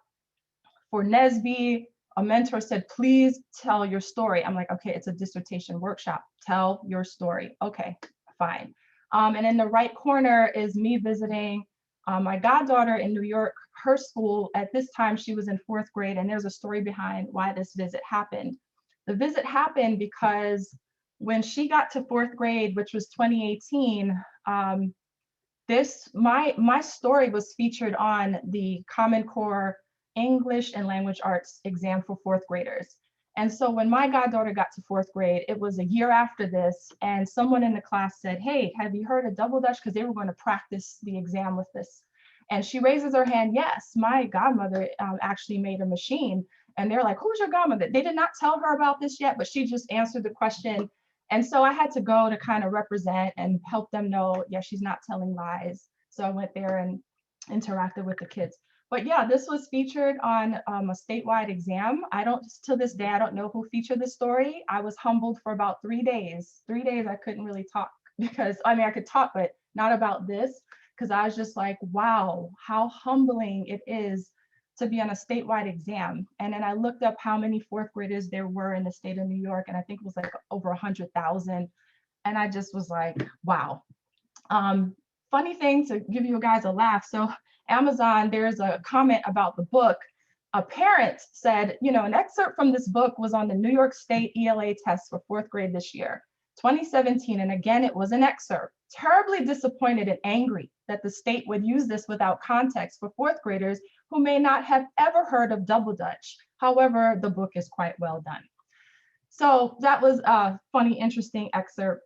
for NSBE. A mentor said, please tell your story. I'm like, okay, it's a dissertation workshop. Tell your story. Okay, fine. And in the right corner is me visiting my goddaughter in New York. Her school, at this time, she was in 4th grade, and there's a story behind why this visit happened. The visit happened because when she got to 4th grade, which was 2018, my story was featured on the Common Core English and Language Arts exam for 4th graders. And so when my goddaughter got to 4th grade, it was a year after this, and someone in the class said, hey, have you heard of double Dutch? Because they were going to practice the exam with this. And she raises her hand, yes, my godmother actually made a machine. And they're like, who's your godmother? They did not tell her about this yet, but she just answered the question. And so I had to go to kind of represent and help them know, yeah, she's not telling lies. So I went there and interacted with the kids. But yeah, this was featured on a statewide exam. To this day, I don't know who featured the story. I was humbled for about 3 days. 3 days I couldn't really talk because, I mean, I could talk, but not about this, because I was just like, wow, how humbling it is to be on a statewide exam. And then I looked up how many 4th graders there were in the state of New York, and I think it was like over 100,000. And I just was like, wow. Funny thing to give you guys a laugh. So Amazon, there's a comment about the book. A parent said, you know, an excerpt from this book was on the New York State ELA test for 4th grade this year, 2017. And again, it was an excerpt. Terribly disappointed and angry that the state would use this without context for 4th graders who may not have ever heard of double Dutch. However, the book is quite well done. So that was a funny, interesting excerpt.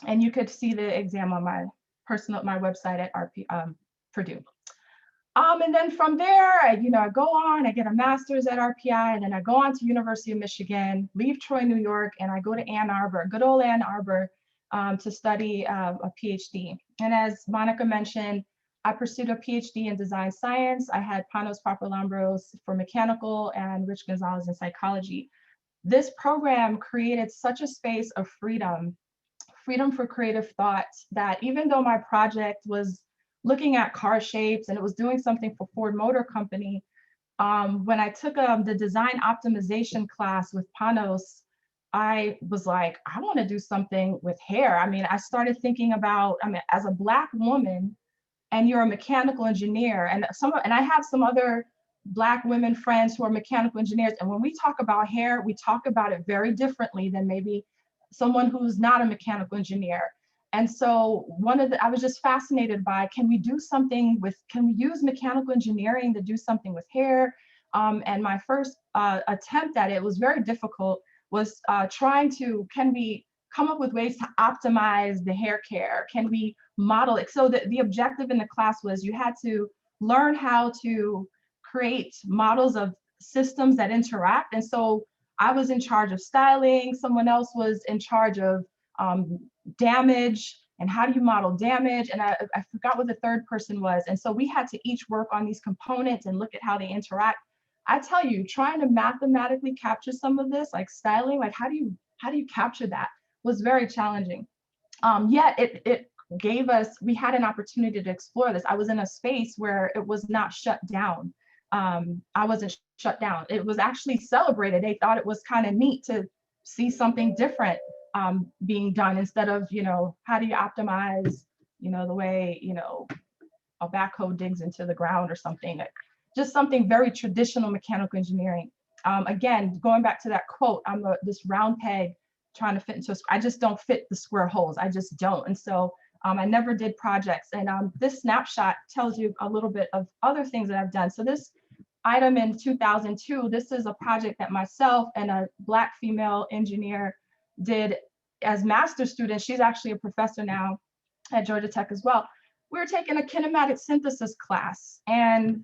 And you could see the exam on my website at Purdue. And then from there, I go on, I get a master's at RPI, and then I go on to University of Michigan, leave Troy, New York, and I go to Ann Arbor, good old Ann Arbor, to study a PhD. And as Monica mentioned, I pursued a PhD in design science. I had Panos Papalambros for mechanical and Rich Gonzalez in psychology. This program created such a space of freedom for creative thought, that even though my project was looking at car shapes and it was doing something for Ford Motor Company, when I took the design optimization class with Panos, I was like, I want to do something with hair. I mean, I started thinking about, as a Black woman, and you're a mechanical engineer, and I have some other Black women friends who are mechanical engineers, and when we talk about hair, we talk about it very differently than maybe someone who's not a mechanical engineer. And so I was just fascinated by, can we use mechanical engineering to do something with hair? And my first attempt at it was very difficult, was can we come up with ways to optimize the hair care? Can we model it? So the objective in the class was you had to learn how to create models of systems that interact. And so I was in charge of styling, someone else was in charge of damage, and how do you model damage? And I forgot what the third person was. And so we had to each work on these components and look at how they interact. I tell you, trying to mathematically capture some of this, like styling, like how do you capture that, was very challenging. Yet it gave us, we had an opportunity to explore this. I was in a space where it was not shut down. I wasn't shut down. It was actually celebrated. They thought it was kind of neat to see something different being done, instead of, how do you optimize, the way, a backhoe digs into the ground or something. Just something very traditional mechanical engineering. Again, going back to that quote, I'm this round peg trying to fit into I just don't fit the square holes. I just don't. And so I never did projects. And this snapshot tells you a little bit of other things that I've done. So this item in 2002, this is a project that myself and a Black female engineer did as master's students. She's actually a professor now at Georgia Tech as well. We were taking a kinematic synthesis class, and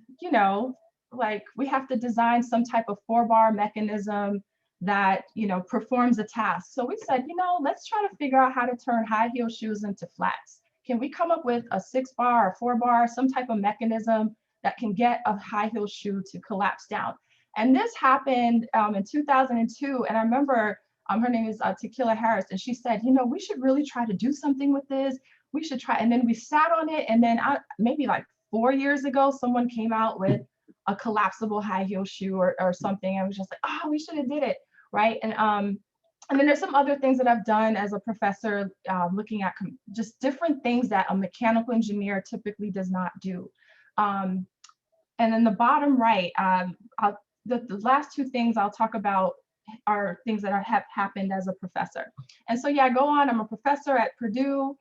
like we have to design some type of 4-bar mechanism that performs a task. So we said, let's try to figure out how to turn high heel shoes into flats. Can we come up with a 6-bar or 4-bar, some type of mechanism that can get a high heel shoe to collapse down? And this happened in 2002. And I remember her name is Tahira Harris, and she said, we should really try to do something with this. We should try. And then we sat on it. And then maybe like 4 years ago, someone came out with a collapsible high heel shoe or something. I was just like, oh, we should have did it, right? And then there's some other things that I've done as a professor, looking at just different things that a mechanical engineer typically does not do. And then the bottom right, the last two things I'll talk about are things that have happened as a professor. And so yeah, I go on, I'm a professor at Purdue,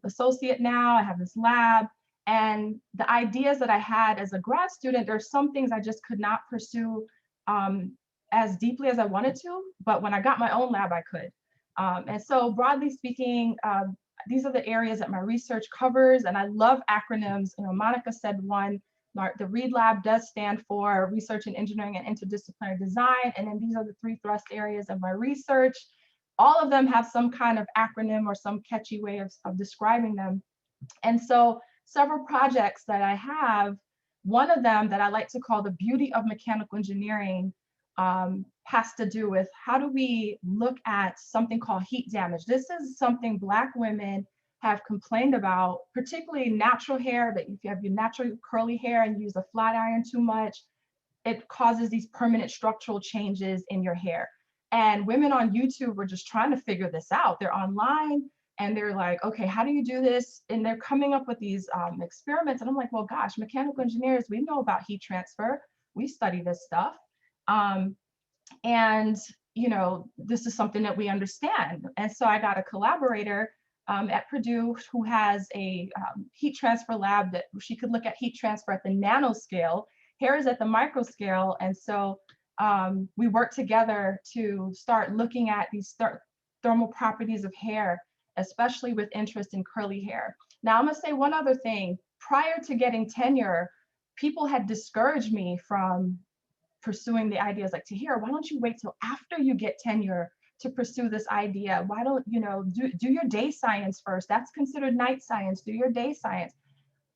associate now, I have this lab. And the ideas that I had as a grad student, there's some things I just could not pursue as deeply as I wanted to, but when I got my own lab, I could. And so broadly speaking, these are the areas that my research covers, and I love acronyms. Monica said one, the Reid lab does stand for Research in Engineering and Interdisciplinary Design, and then these are the 3 thrust areas of my research. All of them have some kind of acronym or some catchy way of describing them. And so several projects that I have, one of them that I like to call the beauty of mechanical engineering has to do with how do we look at something called heat damage. This is something Black women have complained about, particularly natural hair, that if you have your natural curly hair and use a flat iron too much, it causes these permanent structural changes in your hair. And women on YouTube were just trying to figure this out. They're online and they're like, okay, how do you do this? And they're coming up with these experiments. And I'm like, well, gosh, mechanical engineers, we know about heat transfer. We study this stuff. And this is something that we understand. And so I got a collaborator at Purdue who has a heat transfer lab that she could look at heat transfer at the nanoscale. Hair is at the microscale. And so we worked together to start looking at these thermal properties of hair, especially with interest in curly hair. Now I'm gonna say one other thing. Prior to getting tenure, people had discouraged me from pursuing the ideas like, Tahira, why don't you wait till after you get tenure to pursue this idea? Why don't do your day science first? That's considered night science. Do your day science.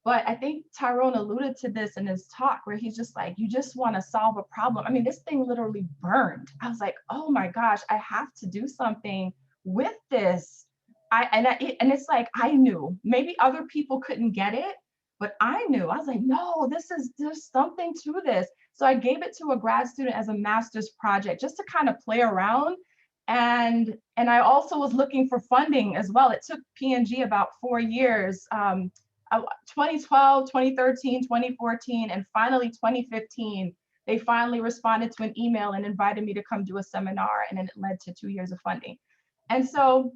But I think Tyrone alluded to this in his talk where he's just like, you just want to solve a problem. I mean, this thing literally burned. I was like, oh my gosh, I have to do something with this. And it's like, I knew maybe other people couldn't get it, but I knew. I was like, no, there's something to this. So I gave it to a grad student as a master's project just to kind of play around. And I also was looking for funding as well. It took P&G about 4 years, 2012, 2013, 2014, and finally 2015, they finally responded to an email and invited me to come do a seminar, and then it led to 2 years of funding. And so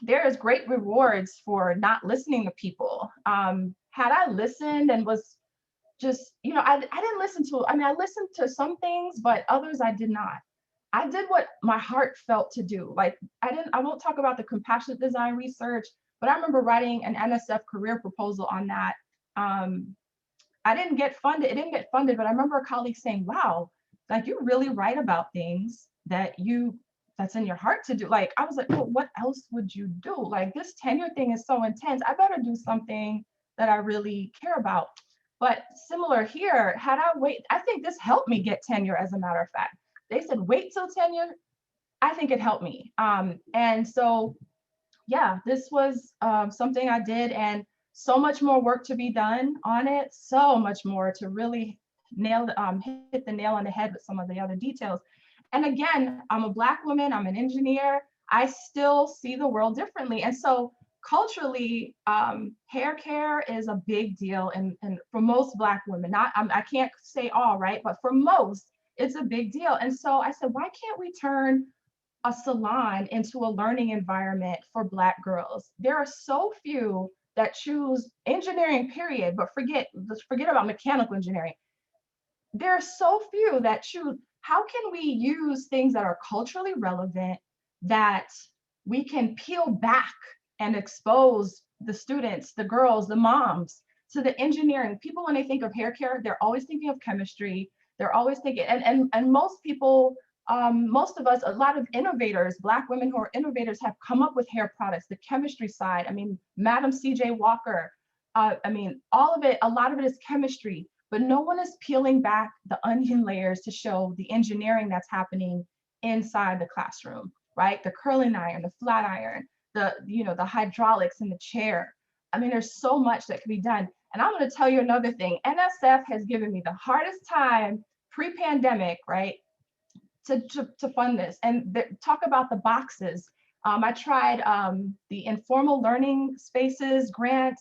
there is great rewards for not listening to people. Had I listened and was just, I didn't listen to, I listened to some things, but others I did not. I did what my heart felt to do. Like I won't talk about the compassionate design research, but I remember writing an NSF career proposal on that. I didn't get funded, it didn't get funded, but I remember a colleague saying, wow, like you really write about things that's in your heart to do. Like, I was like, well, what else would you do? Like this tenure thing is so intense. I better do something that I really care about. But similar here, I think this helped me get tenure, as a matter of fact. They said, wait till tenure. I think it helped me. And so, yeah, this was something I did, and so much more work to be done on it, so much more to really hit the nail on the head with some of the other details. And again, I'm a Black woman, I'm an engineer, I still see the world differently. And so culturally, hair care is a big deal, and for most Black women, I can't say all, right, but for most, it's a big deal. And so I said, why can't we turn a salon into a learning environment for Black girls? There are so few that choose engineering, period, but forget about mechanical engineering. there are so few that choose. How can we use things that are culturally relevant that we can peel back and expose the students, the girls, the moms to the engineering? People, when they think of hair care, they're always thinking of chemistry. They're always thinking, and most people, most of us, a lot of innovators, Black women who are innovators, have come up with hair products, the chemistry side. I mean, Madam C.J. Walker, I mean, all of it, a lot of it is chemistry, but no one is peeling back the onion layers to show the engineering that's happening inside the classroom, right? The curling iron, the flat iron, the, you know, the hydraulics in the chair. I mean, there's so much that can be done. And I'm going to tell you another thing. NSF has given me the hardest time pre-pandemic, right, to fund this. And talk about the boxes. I tried the informal learning spaces grant.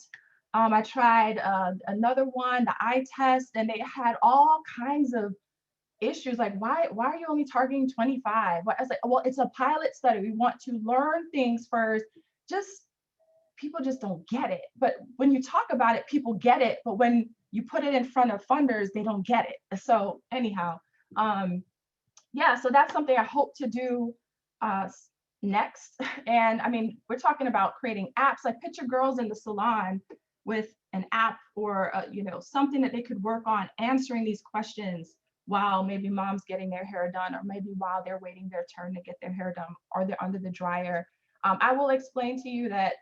I tried another one, the eye test, and they had all kinds of issues like, why are you only targeting 25? I was like, well, it's a pilot study. We want to learn things first. People just don't get it. But when you talk about it, people get it. But when you put it in front of funders, they don't get it. So anyhow, yeah, so that's something I hope to do next. And I mean, we're talking about creating apps. Like, picture girls in the salon with an app or you know, something that they could work on answering these questions while maybe mom's getting their hair done, or maybe while they're waiting their turn to get their hair done, or they're under the dryer. I will explain to you that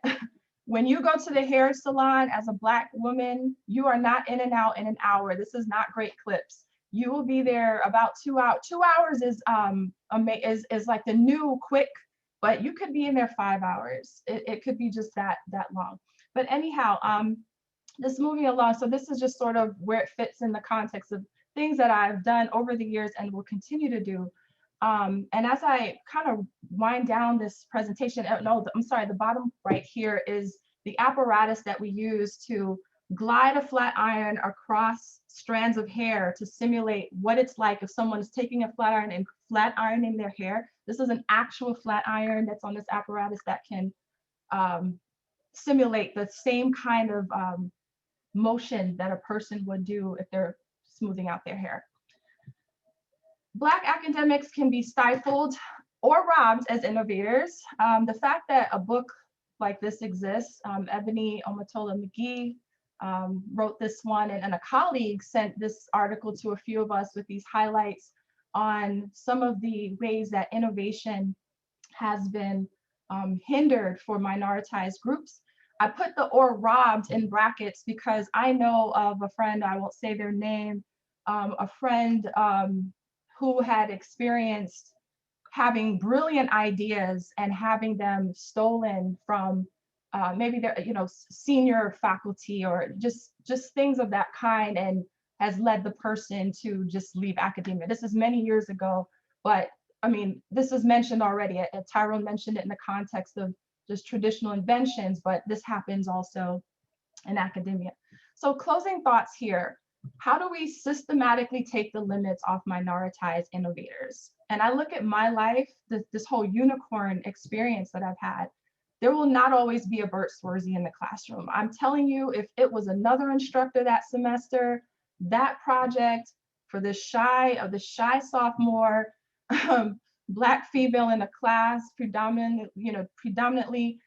when you go to the hair salon as a Black woman, you are not in and out in an hour. This is not Great Clips. You will be there about 2 hours. 2 hours is like the new quick, but you could be in there 5 hours. It could be just that long. But anyhow, just moving along. So this is just sort of where it fits in the context of things that I've done over the years and will continue to do. And as I kind of wind down this presentation, no, I'm sorry, the bottom right here is the apparatus that we use to glide a flat iron across strands of hair to simulate what it's like if someone's taking a flat iron and flat ironing their hair. This is an actual flat iron that's on this apparatus that can simulate the same kind of motion that a person would do if they're smoothing out their hair. Black academics can be stifled or robbed as innovators. The fact that a book like this exists, Ebony Omotola McGee wrote this one, and a colleague sent this article to a few of us with these highlights on some of the ways that innovation has been hindered for minoritized groups. I put the or robbed in brackets because I know of a friend, I won't say their name, a friend who had experienced having brilliant ideas and having them stolen from maybe their, you know, senior faculty or just things of that kind, and has led the person to just leave academia. This is many years ago, but I mean, this is mentioned already. Tyrone mentioned it in the context of just traditional inventions, but this happens also in academia. So closing thoughts here. How do we systematically take the limits off minoritized innovators? And I look at my life, this whole unicorn experience that I've had. There will not always be a Bert Swersey in the classroom. I'm telling you, if it was another instructor that semester, that project for the shy sophomore, Black female in the class, predominantly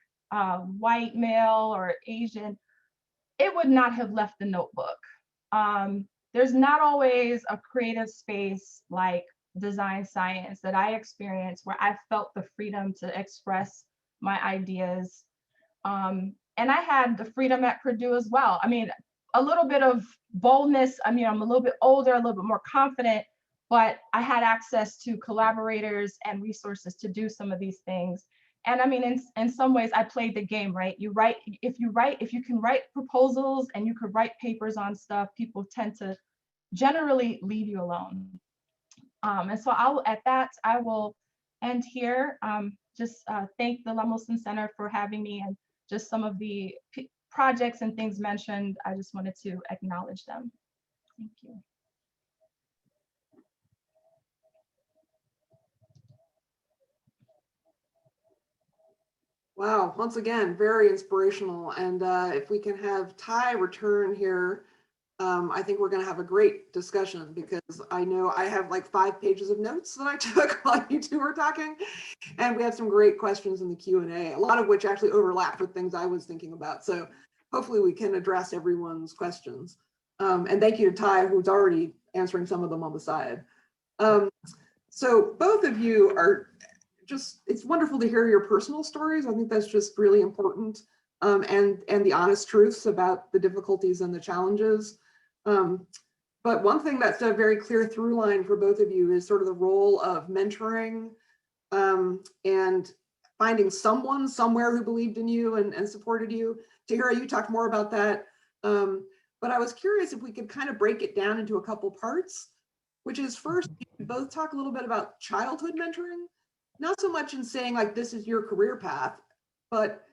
white male or Asian, it would not have left the notebook. There's not always a creative space like design science that I experienced where I felt the freedom to express my ideas. And I had the freedom at Purdue as well. I mean, a little bit of boldness. I mean, I'm a little bit older, a little bit more confident, but I had access to collaborators and resources to do some of these things. And I mean, in some ways, I played the game, right? If you can write proposals and you could write papers on stuff, people tend to generally leave you alone. And so I will end here. Just thank the Lemelson Center for having me, and just some of the projects and things mentioned. I just wanted to acknowledge them. Thank you. Wow, once again, very inspirational. And if we can have Ty return here I think we're going to have a great discussion because I know I have like 5 pages of notes that I took while you two were talking, and we had some great questions in the Q&A, a lot of which actually overlapped with things I was thinking about. So hopefully we can address everyone's questions. And thank you to Ty, who's already answering some of them on the side. So both of you are just, it's wonderful to hear your personal stories. I think that's just really important. And the honest truths about the difficulties and the challenges. But one thing that's a very clear through line for both of you is sort of the role of mentoring and finding someone somewhere who believed in you and supported you. Tahira, you talked more about that. But I was curious if we could kind of break it down into a couple parts, which is first, you could both talk a little bit about childhood mentoring, not so much in saying like this is your career path, but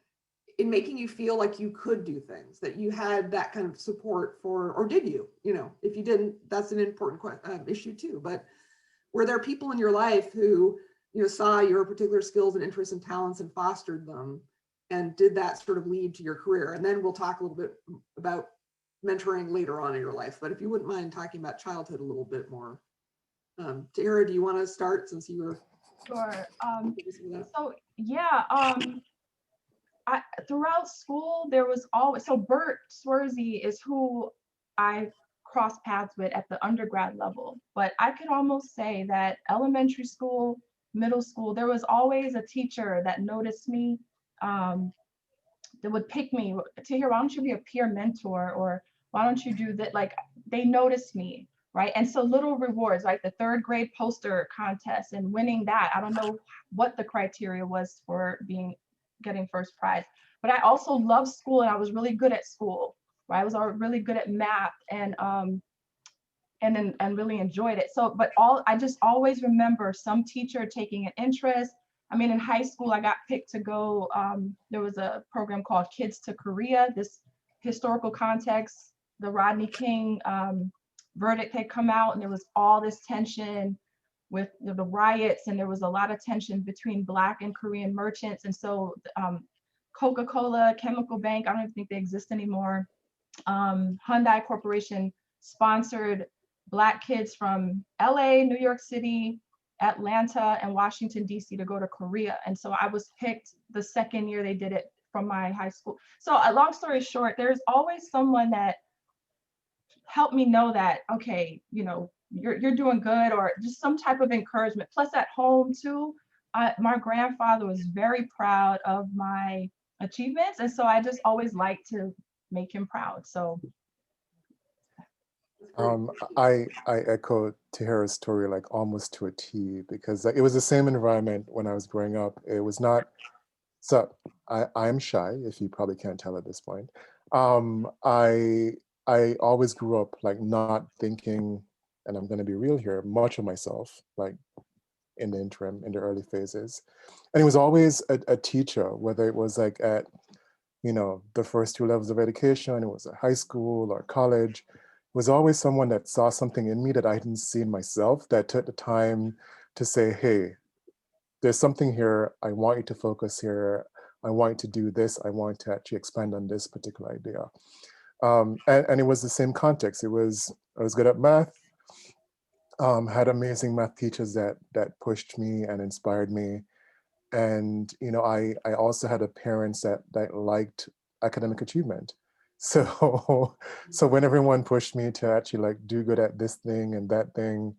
in making you feel like you could do things, that you had that kind of support for, or did you? You know, if you didn't, that's an important issue too. But were there people in your life who, you know, saw your particular skills and interests and talents and fostered them, and did that sort of lead to your career? And then we'll talk a little bit about mentoring later on in your life. But if you wouldn't mind talking about childhood a little bit more. Tahira, do you want to start since you were? Sure. So yeah, throughout school, there was always, so Bert Swersey is who I crossed paths with at the undergrad level. But I could almost say that elementary school, middle school, there was always a teacher that noticed me, that would pick me, Tahira, why don't you be a peer mentor? Or why don't you do that? Like, they noticed me, right? And so little rewards, like the 3rd grade poster contest and winning that. I don't know what the criteria was for getting first prize, but I also loved school and I was really good at school, right? I was really good at math and really enjoyed it. So, but I just always remember some teacher taking an interest. I mean, in high school, I got picked to go, there was a program called Kids to Korea, this historical context. The Rodney King verdict had come out, and there was all this tension with the riots, and there was a lot of tension between Black and Korean merchants. And so Coca-Cola, Chemical Bank, I don't even think they exist anymore, Hyundai Corporation sponsored Black kids from LA, New York City, Atlanta, and Washington, DC to go to Korea. And so I was picked the 2nd year they did it from my high school. So long story short, there's always someone that helped me know that, okay, you know, you're doing good, or just some type of encouragement. Plus at home too, my grandfather was very proud of my achievements. And so I just always liked to make him proud. So I echo Tahira's story like almost to a T, because it was the same environment when I was growing up. It was not, so I'm shy, if you probably can't tell at this point. I always grew up like not thinking, and I'm going to be real here, much of myself, like in the interim, in the early phases. And it was always a teacher, whether it was like at, you know, the first 2 levels of education, it was at high school or college. It was always someone that saw something in me that I didn't see in myself, that took the time to say, hey, there's something here. I want you to focus here. I want you to do this. I want to actually expand on this particular idea. And it was the same context. I was good at math, had amazing math teachers that pushed me and inspired me. And, you know, I also had a parents that liked academic achievement. So, so when everyone pushed me to actually like do good at this thing and that thing,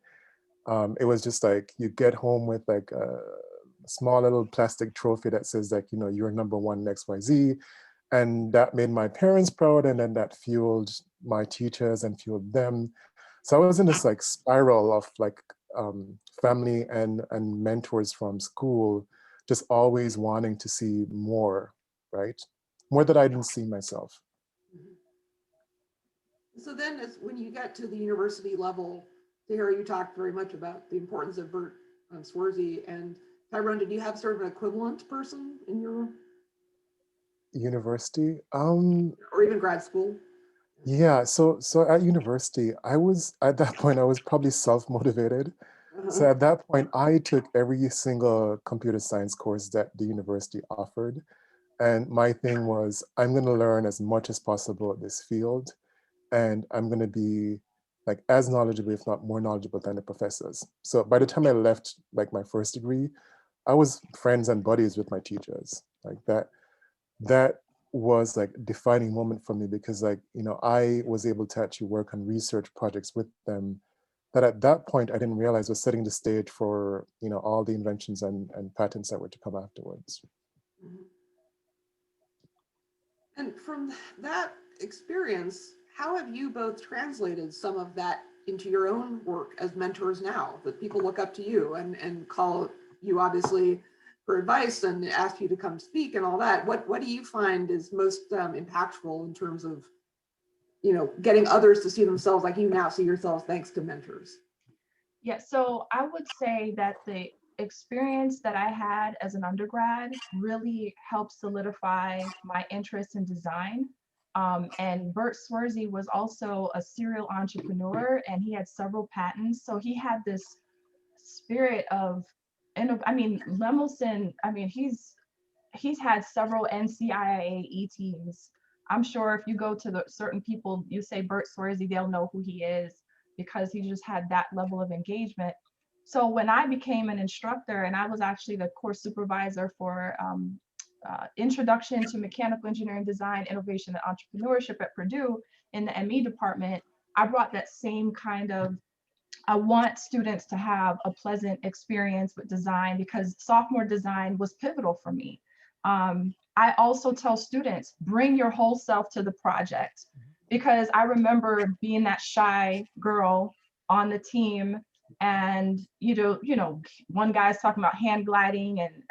it was just like, you get home with like a small little plastic trophy that says like, you know, you're number 1 in XYZ. And that made my parents proud. And then that fueled my teachers and fueled them. So I was in this like spiral of like family and mentors from school, just always wanting to see more, right? More that I didn't see myself. So then when you get to the university level, Tahira, you talked very much about the importance of Bert Swersey, and Tyrone, did you have sort of an equivalent person in your university? Or even grad school? Yeah, so at university, I was, at that point, I was probably self-motivated. So at that point, I took every single computer science course that the university offered. And my thing was, I'm going to learn as much as possible at this field. and I'm going to be like as knowledgeable, if not more knowledgeable than the professors. So by the time I left like my first degree, I was friends and buddies with my teachers. Like that was like a defining moment for me, because like, you know, I was able to actually work on research projects with them that at that point I didn't realize was setting the stage for, you know, all the inventions and patents that were to come afterwards. Mhm. And from that experience, how have you both translated some of that into your own work as mentors now, that people look up to you and call you obviously for advice and ask you to come speak and all that? What do you find is most impactful in terms of, you know, getting others to see themselves like you now see yourselves thanks to mentors? Yeah, so I would say that the experience that I had as an undergrad really helped solidify my interest in design. And Bert Swersey was also a serial entrepreneur, and he had several patents. So he had this spirit of, I mean, Lemelson, I mean, he's had several NCIA ETs. I'm sure if you go to the certain people, you say Bert Swersey, they'll know who he is, because he just had that level of engagement. So when I became an instructor, and I was actually the course supervisor for Introduction to Mechanical Engineering Design, Innovation and Entrepreneurship at Purdue in the ME department, I brought that same kind of, I want students to have a pleasant experience with design, because sophomore design was pivotal for me. I also tell students, bring your whole self to the project, because I remember being that shy girl on the team, and you know, one guy's talking about hand gliding and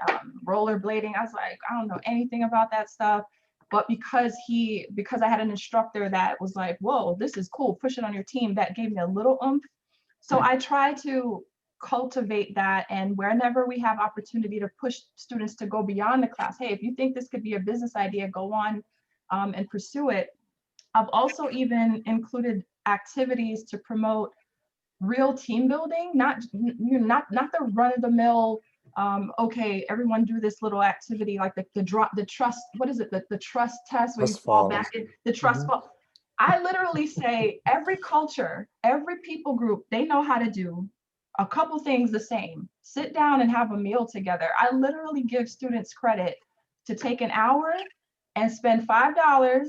rollerblading. I was like, I don't know anything about that stuff. But because I had an instructor that was like, whoa, this is cool, push it on your team, that gave me a little oomph. So I try to cultivate that, and whenever we have opportunity to push students to go beyond the class, hey, if you think this could be a business idea, go on and pursue it. I've also even included activities to promote real team building, not the run-of-the-mill, okay, everyone do this little activity like the trust, what is it, the trust test where you Trust fall fall. back in the trust fall. I literally say every culture, every people group, they know how to do a couple things the same. Sit down and have a meal together. I literally give students credit to take an hour and spend $5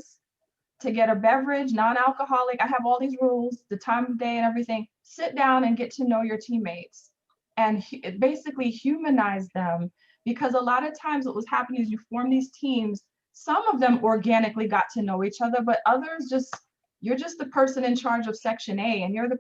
to get a beverage, non-alcoholic. I have all these rules, the time of day and everything. Sit down and get to know your teammates and basically humanize them. Because a lot of times what was happening is you form these teams, some of them organically got to know each other, but others just, you're just the person in charge of section A, and you're the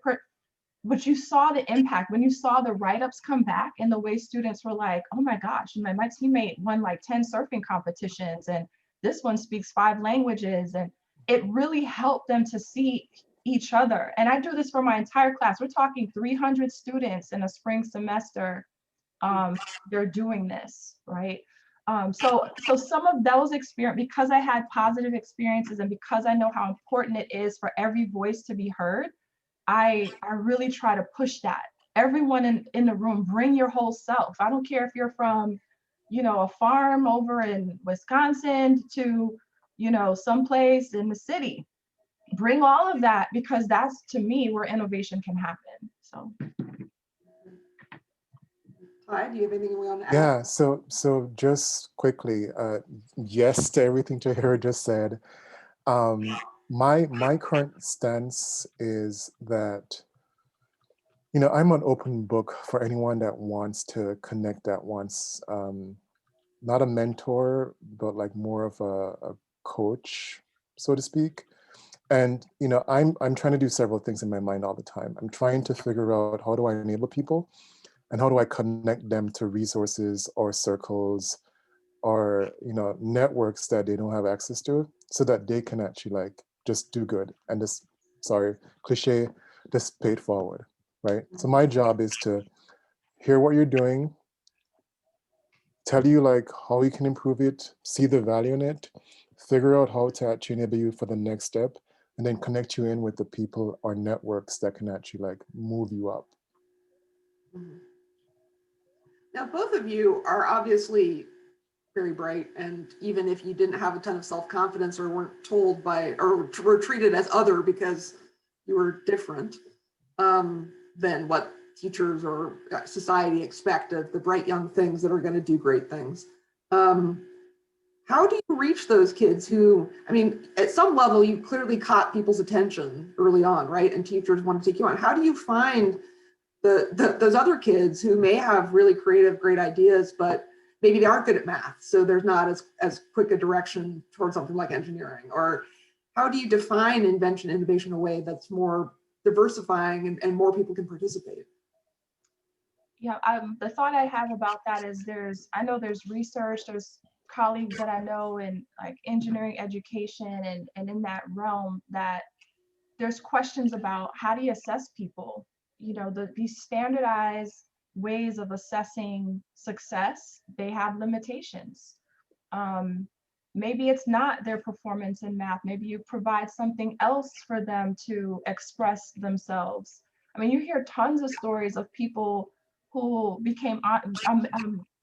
but you saw the impact when you saw the write-ups come back, and the way students were like, oh my gosh, my teammate won like 10 surfing competitions, and this one speaks 5 languages, and it really helped them to see each other. And I do this for my entire class. We're talking 300 students in a spring semester. They're doing this, right? So some of those experiences, because I had positive experiences and because I know how important it is for every voice to be heard, I really try to push that. Everyone in the room, bring your whole self. I don't care if you're from, you know, a farm over in Wisconsin to, you know, someplace in the city. Bring all of that, because that's, to me, where innovation can happen. So. Ty, do you have anything you want to add? Yeah, so just quickly, yes to everything Tahira just said. My current stance is that, you know, I'm an open book for anyone that wants to connect, that wants not a mentor, but like more of a coach, so to speak. And you know, I'm trying to do several things in my mind all the time. I'm trying to figure out, how do I enable people, and how do I connect them to resources or circles or, you know, networks that they don't have access to, so that they can actually like just do good and just, sorry, cliche, just pay it forward, right? So my job is to hear what you're doing, tell you like how you can improve it, see the value in it, figure out how to actually enable you for the next step, and then connect you in with the people or networks that can actually like move you up. Now, both of you are obviously very bright. And even if you didn't have a ton of self-confidence or weren't told by, or were treated as other because you were different than what teachers or society expect of the bright young things that are going to do great things. How do you reach those kids who, I mean, at some level, you clearly caught people's attention early on, right? And teachers want to take you on. How do you find those other kids who may have really creative, great ideas, but maybe they aren't good at math, so there's not as quick a direction towards something like engineering? Or how do you define invention, innovation in a way that's more diversifying and more people can participate? Yeah, the thought I have about that is I know there's research, there's colleagues that I know in like engineering education and in that realm, that there's questions about how do you assess people? You know, these standardized ways of assessing success, they have limitations. Maybe it's not their performance in math. Maybe you provide something else for them to express themselves. I mean, you hear tons of stories of people who became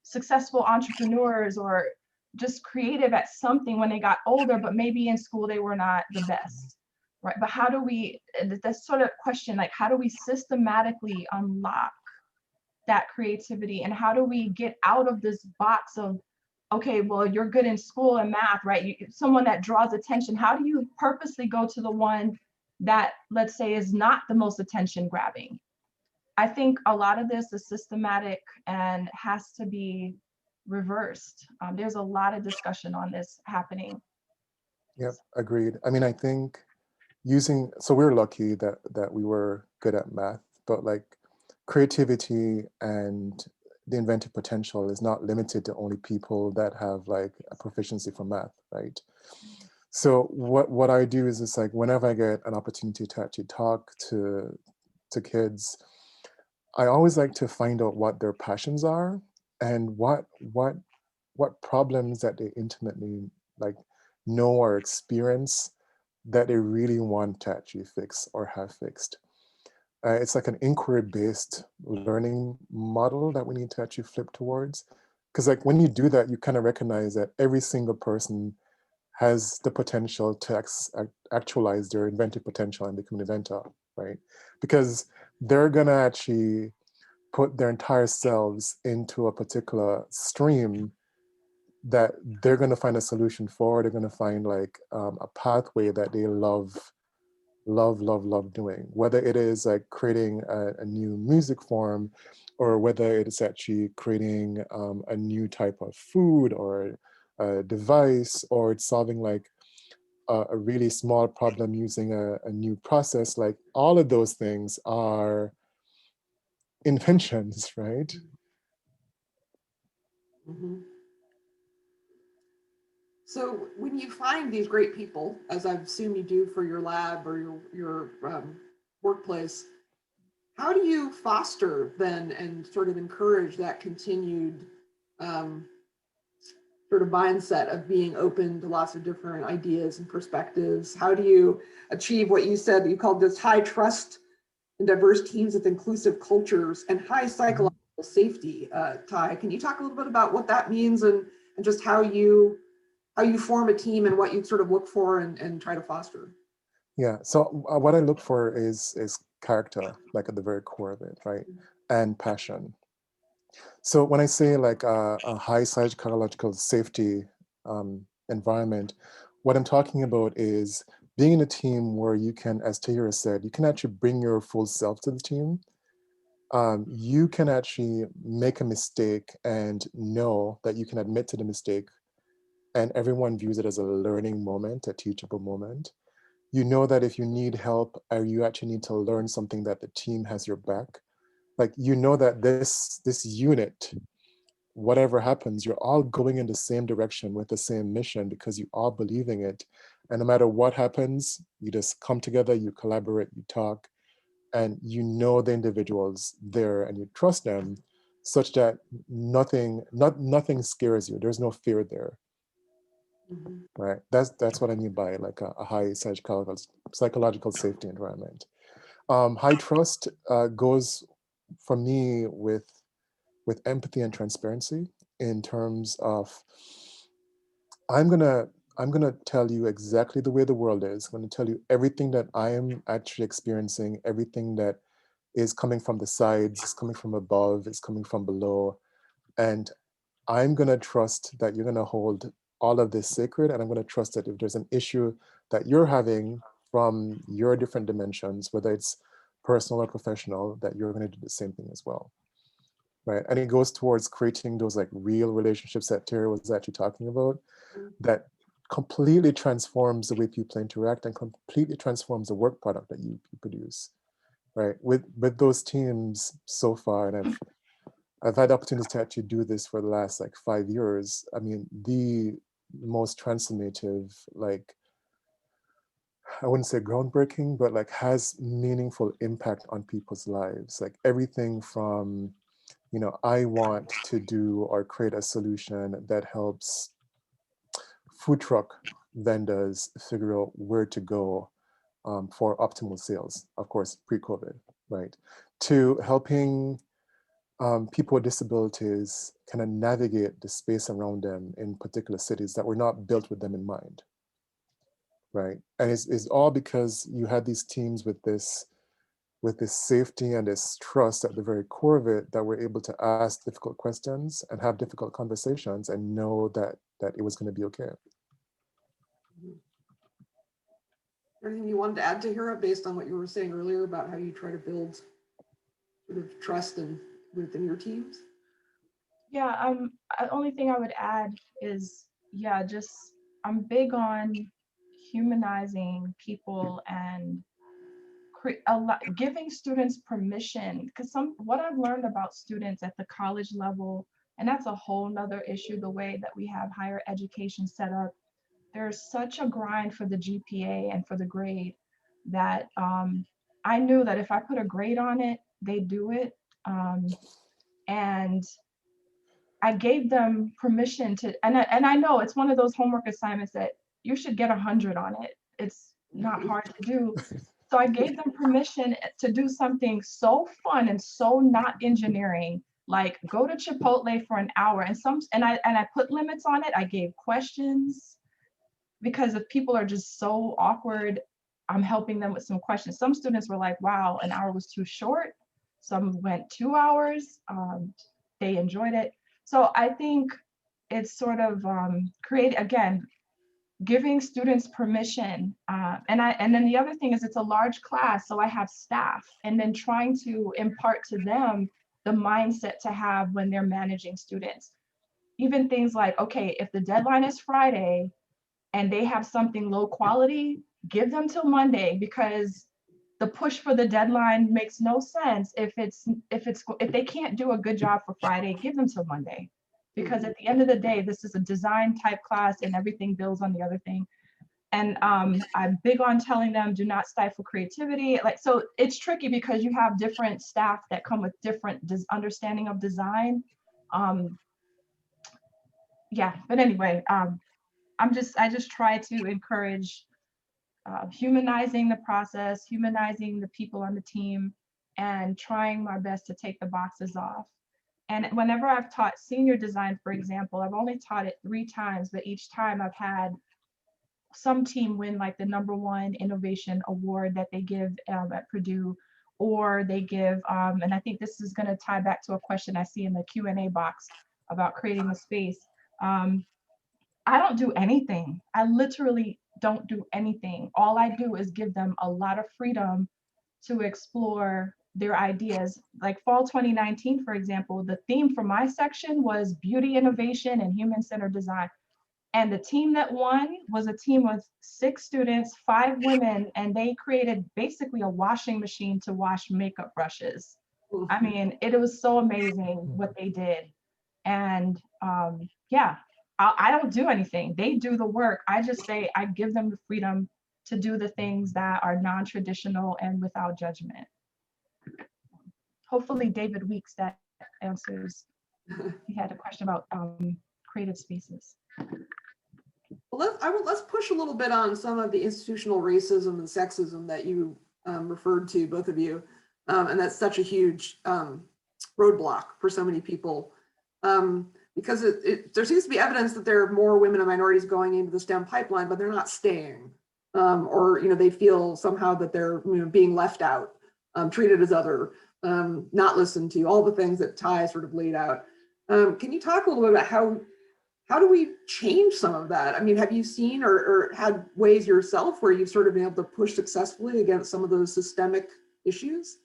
successful entrepreneurs or just creative at something when they got older, but maybe in school they were not the best, right? But how do we, that's sort of question, like, how do we systematically unlock that creativity? And how do we get out of this box of, okay, well, you're good in school and math, right? Someone that draws attention, how do you purposely go to the one that, let's say, is not the most attention grabbing? I think a lot of this is systematic and has to be reversed. There's a lot of discussion on this happening. Yep, agreed. I mean, I think so we're lucky that we were good at math, but like creativity and the inventive potential is not limited to only people that have like a proficiency for math, right? So what I do is, it's like whenever I get an opportunity to actually talk to kids, I always like to find out what their passions are and what problems that they intimately like know or experience that they really want to actually fix or have fixed. It's like an inquiry-based learning model that we need to actually flip towards. Because like when you do that, you kind of recognize that every single person has the potential to actualize their inventive potential and become an inventor, right? Because they're gonna actually put their entire selves into a particular stream that they're going to find a solution for. They're going to find like a pathway that they love doing, whether it is like creating a new music form, or whether it is actually creating a new type of food or a device, or it's solving like a really small problem using a new process. Like all of those things are inventions, right? Mm-hmm. So when you find these great people, as I assume you do for your lab or your workplace, how do you foster then and sort of encourage that continued sort of mindset of being open to lots of different ideas and perspectives? How do you achieve what you said you called this high trust and diverse teams with inclusive cultures and high psychological safety? Ty, can you talk a little bit about what that means and just how you form a team and what you sort of look for and try to foster? Yeah, so what I look for is character, like at the very core of it, right? And passion. So when I say like a high psychological safety environment, what I'm talking about is being in a team where you can, as Tahira said, you can actually bring your full self to the team. You can actually make a mistake and know that you can admit to the mistake, and everyone views it as a learning moment, a teachable moment. You know that if you need help or you actually need to learn something, that the team has your back. Like, you know that this unit, whatever happens, you're all going in the same direction with the same mission because you all believe in it. And no matter what happens, you just come together, you collaborate, you talk, and you know the individuals there and you trust them such that nothing scares you. There's no fear there. Mm-hmm. Right. That's what I mean by like a high psychological safety environment. High trust goes for me with empathy and transparency. in terms of, I'm gonna tell you exactly the way the world is. I'm gonna tell you everything that I am actually experiencing, everything that is coming from the sides, is coming from above, is coming from below. And I'm gonna trust that you're gonna hold all of this sacred, and I'm gonna trust that if there's an issue that you're having from your different dimensions, whether it's personal or professional, that you're gonna do the same thing as well. Right. And it goes towards creating those like real relationships that Tahira was actually talking about, that completely transforms the way people interact and completely transforms the work product that you produce. Right. With those teams so far, and I've had opportunities to actually do this for the last like 5 years. I mean, the most transformative, like, I wouldn't say groundbreaking, but like has meaningful impact on people's lives. Like everything from, you know, I want to do or create a solution that helps food truck vendors figure out where to go for optimal sales, of course, pre-COVID, right? To helping people with disabilities kind of navigate the space around them in particular cities that were not built with them in mind, right? And it's all because you had these teams with this safety and this trust at the very core of it, that we're able to ask difficult questions and have difficult conversations and know that it was going to be okay. Anything you wanted to add to Tahira based on what you were saying earlier about how you try to build sort of trust within your teams? Yeah, the only thing I would add is, yeah, just I'm big on humanizing people and giving students permission, because what I've learned about students at the college level, and that's a whole nother issue, the way that we have higher education set up, there's such a grind for the GPA and for the grade that I knew that if I put a grade on it, they do it. And I gave them permission to, and I know it's one of those homework assignments that you should get 100 on it. It's not hard to do. So I gave them permission to do something so fun and so not engineering, like go to Chipotle for an hour, and I put limits on it. I gave questions, because if people are just so awkward, I'm helping them with some questions. Some students were like, wow, an hour was too short. Some went 2 hours. They enjoyed it. So I think it's sort of giving students permission. And then the other thing is, it's a large class, so I have staff, and then trying to impart to them the mindset to have when they're managing students. Even things like, okay, if the deadline is Friday and they have something low quality, give them till Monday, because the push for the deadline makes no sense. If they can't do a good job for Friday, give them till Monday, because at the end of the day, this is a design type class and everything builds on the other thing. And I'm big on telling them, do not stifle creativity. Like, so it's tricky because you have different staff that come with different understanding of design. Yeah, but anyway, I just try to encourage humanizing the process, humanizing the people on the team, and trying my best to take the boxes off. And whenever I've taught senior design, for example, I've only taught it 3 times, but each time I've had some team win like the #1 innovation award that they give at Purdue, or they give, and I think this is going to tie back to a question I see in the Q&A box about creating the space. I don't do anything. I literally don't do anything. All I do is give them a lot of freedom to explore their ideas. Like fall 2019, for example, the theme for my section was beauty, innovation, and human-centered design. And the team that won was a team of 6 students, 5 women, and they created basically a washing machine to wash makeup brushes. I mean, it was so amazing what they did. And yeah, I don't do anything. They do the work. I just say, I give them the freedom to do the things that are non-traditional and without judgment. Hopefully David Weeks, that answers. He had a question about creative spaces. Well, let's push a little bit on some of the institutional racism and sexism that you referred to, both of you. And that's such a huge roadblock for so many people. because there seems to be evidence that there are more women and minorities going into the STEM pipeline, but they're not staying, or they feel somehow that they're being left out, treated as other, not listened to, all the things that Ty sort of laid out. Can you talk a little bit about how do we change some of that? I mean, have you seen or had ways yourself where you've sort of been able to push successfully against some of those systemic issues?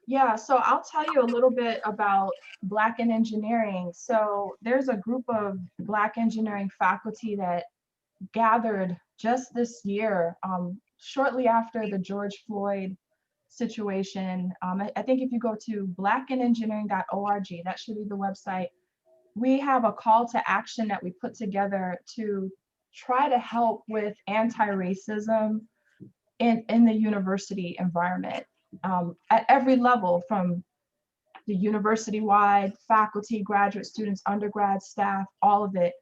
Yeah, so I'll tell you a little bit about Black in engineering. So there's a group of Black engineering faculty that gathered just this year, shortly after the George Floyd situation. I think if you go to blackinengineering.org, that should be the website. We have a call to action that we put together to try to help with anti-racism in the university environment, at every level, from the university-wide, faculty, graduate students, undergrad staff, all of it.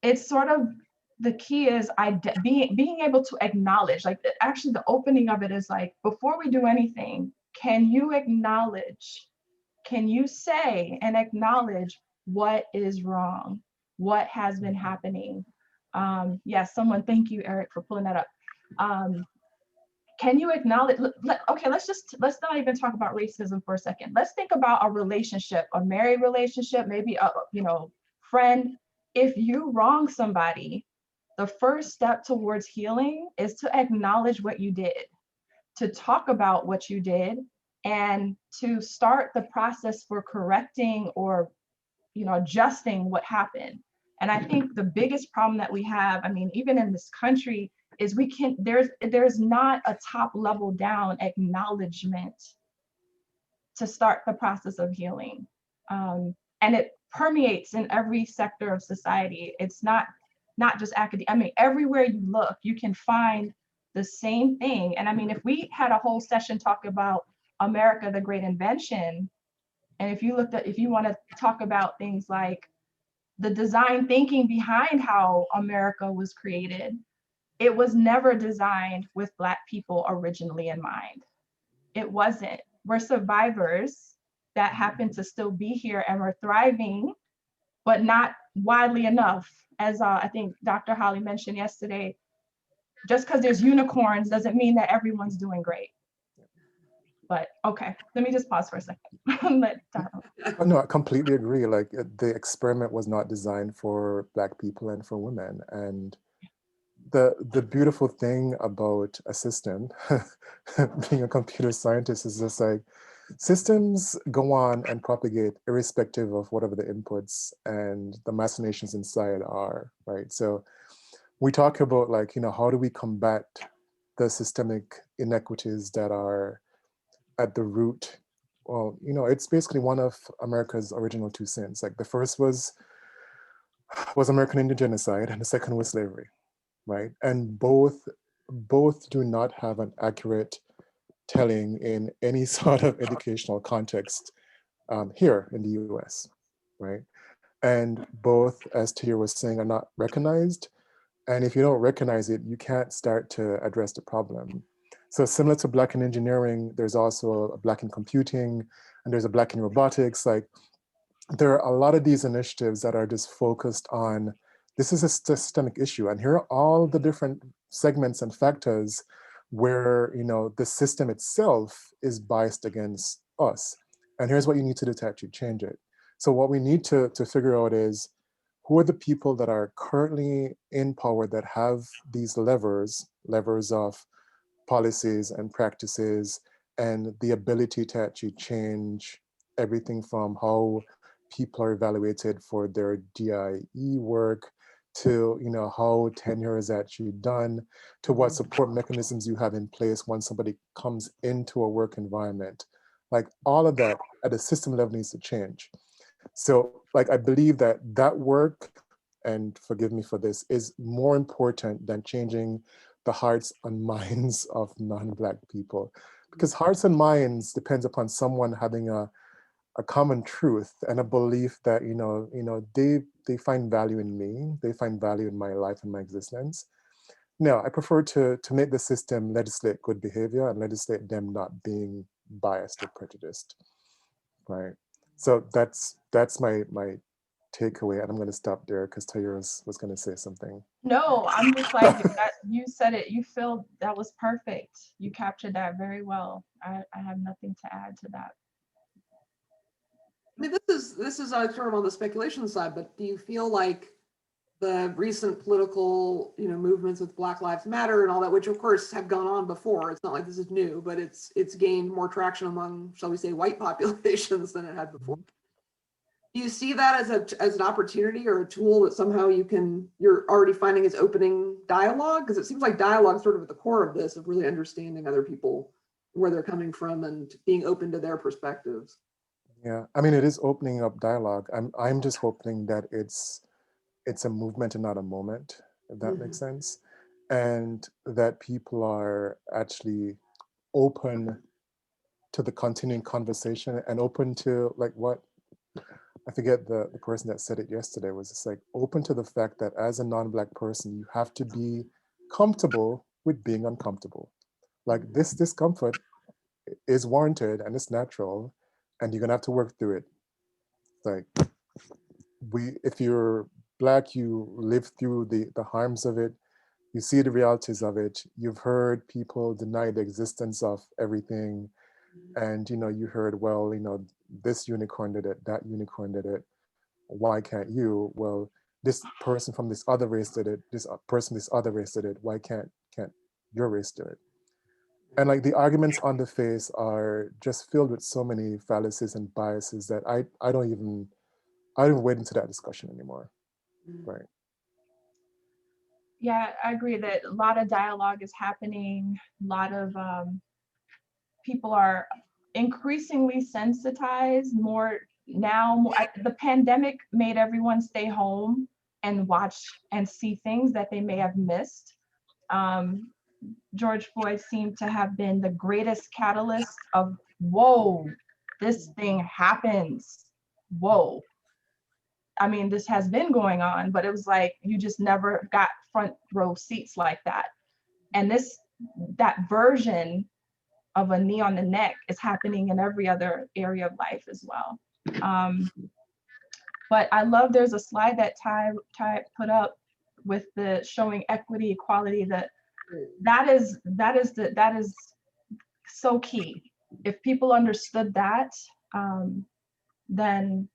It's sort of, the key is being able to acknowledge, like actually the opening of it is like, before we do anything, can you acknowledge, can you say and acknowledge what is wrong, what has been happening? Yes, someone, thank you, Eric, for pulling that up. Can you acknowledge, okay, let's not even talk about racism for a second. Let's think about a relationship, a married relationship, maybe a friend. If you wrong somebody, the first step towards healing is to acknowledge what you did, to talk about what you did, and to start the process for correcting or adjusting what happened. And I think the biggest problem that we have, I mean, even in this country, is there's not a top level down acknowledgement to start the process of healing. And it permeates in every sector of society. It's not just academic. I mean, everywhere you look, you can find the same thing. And I mean, if we had a whole session talk about America, the Great Invention, and if you want to talk about things like the design thinking behind how America was created, it was never designed with Black people originally in mind. It wasn't. We're survivors that happen to still be here and we're thriving, but not widely enough. As I think Dr. Holly mentioned yesterday, just because there's unicorns doesn't mean that everyone's doing great. But okay, let me just pause for a second. No, I completely agree. Like the experiment was not designed for Black people and for women. And the beautiful thing about a system, being a computer scientist, is just like systems go on and propagate irrespective of whatever the inputs and the machinations inside are, right? So we talk about like, how do we combat the systemic inequities that are at the root? Well, it's basically one of America's original two sins. Like the first was American Indian genocide and the second was slavery, right? And both do not have an accurate telling in any sort of educational context here in the US, right? And both, as Tahira was saying, are not recognized. And if you don't recognize it, you can't start to address the problem. So similar to Black in engineering, there's also a Black in computing, and there's a Black in robotics. Like there are a lot of these initiatives that are just focused on, this is a systemic issue. And here are all the different segments and factors where, the system itself is biased against us. And here's what you need to do to actually change it. So what we need to figure out is, who are the people that are currently in power that have these levers of policies and practices and the ability to actually change everything from how people are evaluated for their DIE work to how tenure is actually done, to what support mechanisms you have in place when somebody comes into a work environment. Like all of that at a system level needs to change. So like I believe that work, and forgive me for this, is more important than changing the hearts and minds of non-Black people, because hearts and minds depends upon someone having a common truth and a belief that they find value in me, they find value in my life and my existence. No, I prefer to make the system legislate good behavior and legislate them not being biased or prejudiced, right? So that's my takeaway, and I'm going to stop there because Tahira was going to say something. No, I'm just like that. You said it. You feel that was perfect. You captured that very well. I have nothing to add to that. I mean, this is sort of on the speculation side, but do you feel like the recent political, movements with Black Lives Matter and all that, which of course have gone on before, it's not like this is new, but it's gained more traction among, shall we say, white populations than it had before. Do you see that as an opportunity or a tool that somehow you're already finding is opening dialogue? Because it seems like dialogue is sort of at the core of this, of really understanding other people, where they're coming from, and being open to their perspectives. Yeah, I mean, it is opening up dialogue. I'm just hoping that it's a movement and not a moment, if that makes sense, and that people are actually open to the continuing conversation and open to, like, what I forget the person that said it yesterday, was just like open to the fact that as a non-Black person, you have to be comfortable with being uncomfortable. Like, this discomfort is warranted and it's natural, and you're gonna have to work through it. Like, if you're Black, you live through the harms of it, you see the realities of it, you've heard people deny the existence of everything, and you heard, well, this unicorn did it, that unicorn did it, why can't you? Well, this person from this other race did it, this person this other race did it, why can't your race do it? And like, the arguments on the face are just filled with so many fallacies and biases that I don't even wade into that discussion anymore. Right. Yeah, I agree that a lot of dialogue is happening. A lot of people are increasingly sensitized more now. The pandemic made everyone stay home and watch and see things that they may have missed. George Floyd seemed to have been the greatest catalyst of, whoa, this thing happens. Whoa. I mean, this has been going on, but it was like, you just never got front row seats like that. And that version of a knee on the neck is happening in every other area of life as well. But I love, there's a slide that Ty put up with the showing equity, equality, that is so key. If people understood that, then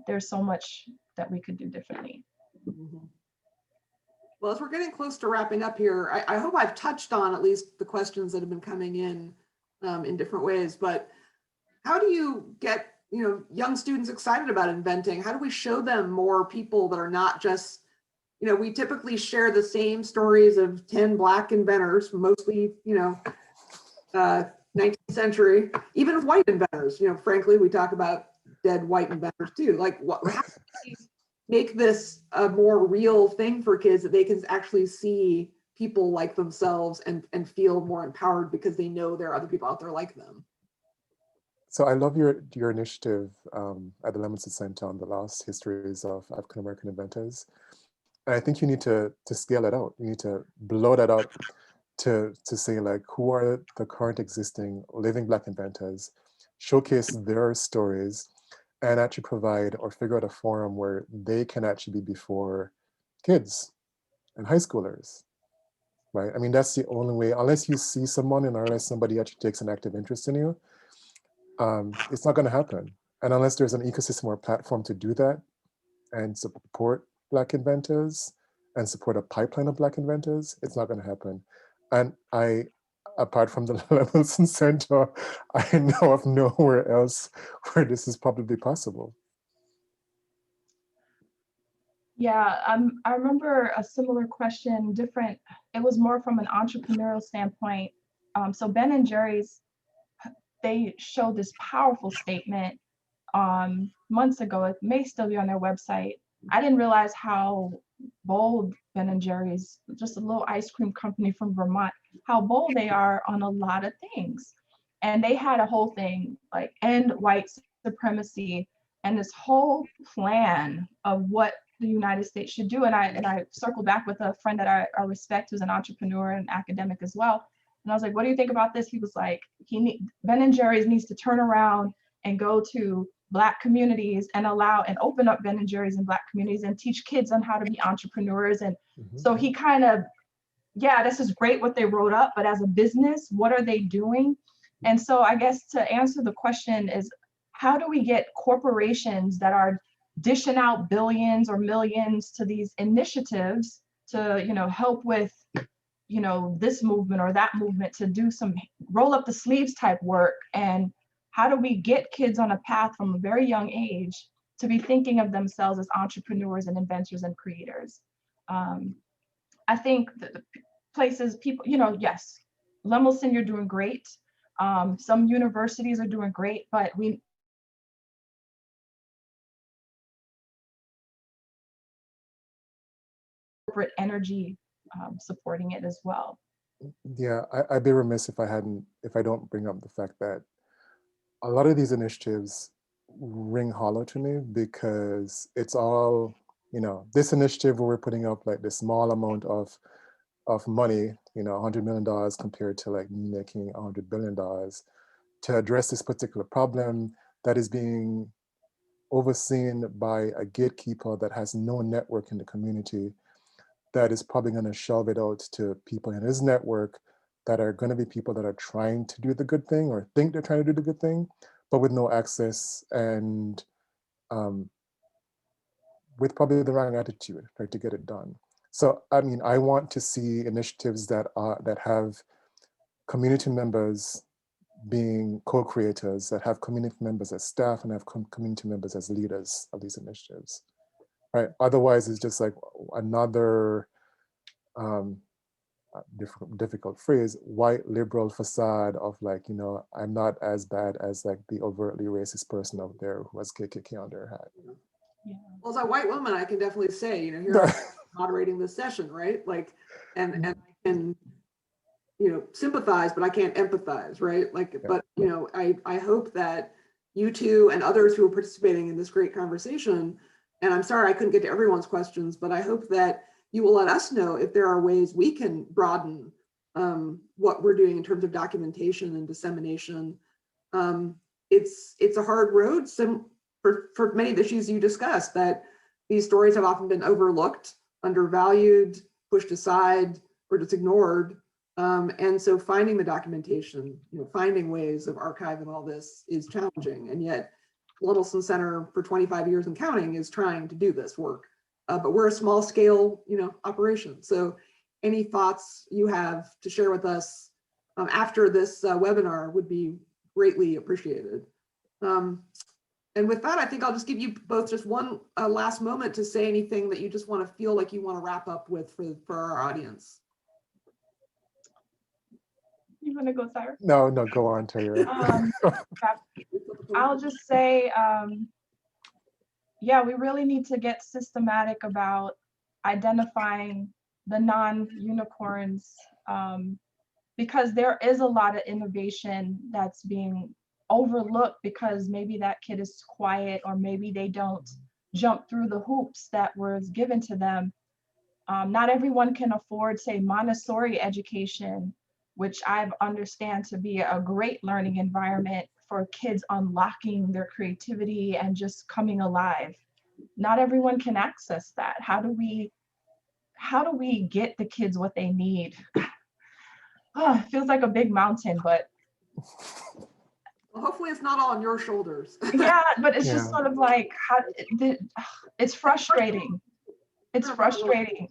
there's so much that we could do differently. Well, as we're getting close to wrapping up here, I hope I've touched on at least the questions that have been coming in different ways. But how do you get young students excited about inventing? How do we show them more people that are not just, we typically share the same stories of 10 Black inventors, mostly 19th century, even of white inventors. Frankly, we talk about dead white inventors too. Like, how do we make this a more real thing for kids, that they can actually see people like themselves and feel more empowered because they know there are other people out there like them? So I love your initiative at the Lemelson Center on the lost histories of African American inventors. And I think you need to scale it out. You need to blow that out to say, like, who are the current existing living Black inventors, showcase their stories, and actually provide or figure out a forum where they can actually be before kids and high schoolers, right? I mean, that's the only way, unless you see someone and unless somebody actually takes an active interest in you, it's not going to happen. And unless there's an ecosystem or platform to do that and support Black inventors and support a pipeline of Black inventors, it's not going to happen. And apart from the Lemelson Center, I know of nowhere else where this is probably possible. Yeah, I remember a similar question, different. It was more from an entrepreneurial standpoint. So Ben and Jerry's, they showed this powerful statement months ago. It may still be on their website. I didn't realize how bold Ben and Jerry's, just a little ice cream company from Vermont, how bold they are on a lot of things. And they had a whole thing like end white supremacy and this whole plan of what the United States should do. And I circled back with a friend that I respect, who's an entrepreneur and academic as well. And I was like, what do you think about this? He was like, Ben and Jerry's needs to turn around and go to Black communities and allow and open up Ben and Jerry's in Black communities and teach kids on how to be entrepreneurs. And so he kind of, yeah, this is great what they wrote up, but as a business, what are they doing? And so I guess to answer the question is, how do we get corporations that are dishing out billions or millions to these initiatives to, you know, help with, you know, this movement or that movement, to do some roll up the sleeves type work? And how do we get kids on a path from a very young age to be thinking of themselves as entrepreneurs and inventors and creators? I think the places people, you know, yes, Lemelson, you're doing great. Some universities are doing great, but we corporate energy supporting it as well. Yeah, I'd be remiss if I don't bring up the fact that a lot of these initiatives ring hollow to me, because it's all, you know, this initiative where we're putting up like this small amount of money, you know, $100 million compared to like me making $100 billion to address this particular problem that is being overseen by a gatekeeper that has no network in the community, that is probably going to shove it out to people in his network that are going to be people that are trying to do the good thing or think they're trying to do the good thing, but with no access and with probably the wrong attitude, right, to get it done. So, I mean, I want to see initiatives that have community members being co-creators, that have community members as staff and have community members as leaders of these initiatives, right? Otherwise, it's just like another difficult phrase, white liberal facade of like, you know, I'm not as bad as like the overtly racist person out there who has KKK on their hat. Yeah. Well, as a white woman, I can definitely say, you know, here I'm moderating this session, right? Like, and I can, you know, sympathize, but I can't empathize, right? Like, but, you know, I hope that you two and others who are participating in this great conversation, and I'm sorry I couldn't get to everyone's questions, but I hope that you will let us know if there are ways we can broaden what we're doing in terms of documentation and dissemination. It's a hard road. For many of the issues you discussed, that these stories have often been overlooked, undervalued, pushed aside, or just ignored. And so finding the documentation, you know, finding ways of archiving all this is challenging. And yet Lemelson Center for 25 years and counting is trying to do this work. But we're a small scale, you know, operation. So any thoughts you have to share with us after this webinar would be greatly appreciated. And with that, I think I'll just give you both just one last moment to say anything that you just want to feel like you want to wrap up with for our audience. You want to go, Tyra? No, go on, Tahira. I'll just say, yeah, we really need to get systematic about identifying the non-unicorns, because there is a lot of innovation that's being overlooked because maybe that kid is quiet, or maybe they don't jump through the hoops that was given to them. Not everyone can afford, say, Montessori education, which I understand to be a great learning environment for kids unlocking their creativity and just coming alive. Not everyone can access that. How do we get the kids what they need? Oh, it feels like a big mountain, but well, hopefully it's not all on your shoulders. yeah, but it's just sort of like, it's frustrating. It's frustrating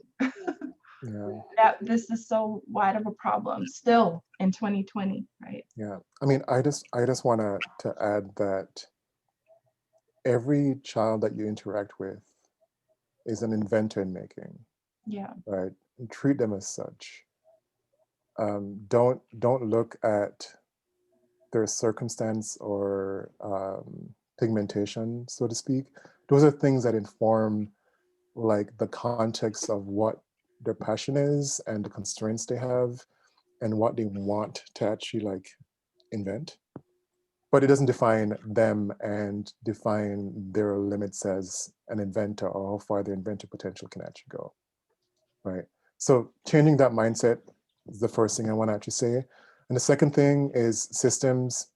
that this is so wide of a problem still in 2020, right? Yeah, I mean, I just want to add that every child that you interact with is an inventor in making. Yeah. Right. And treat them as such. Don't look at their circumstance or pigmentation, so to speak. Those are things that inform like the context of what their passion is and the constraints they have and what they want to actually like invent. But it doesn't define them and define their limits as an inventor or how far their inventor potential can actually go. Right. So changing that mindset is the first thing I want to actually say. And the second thing is systems.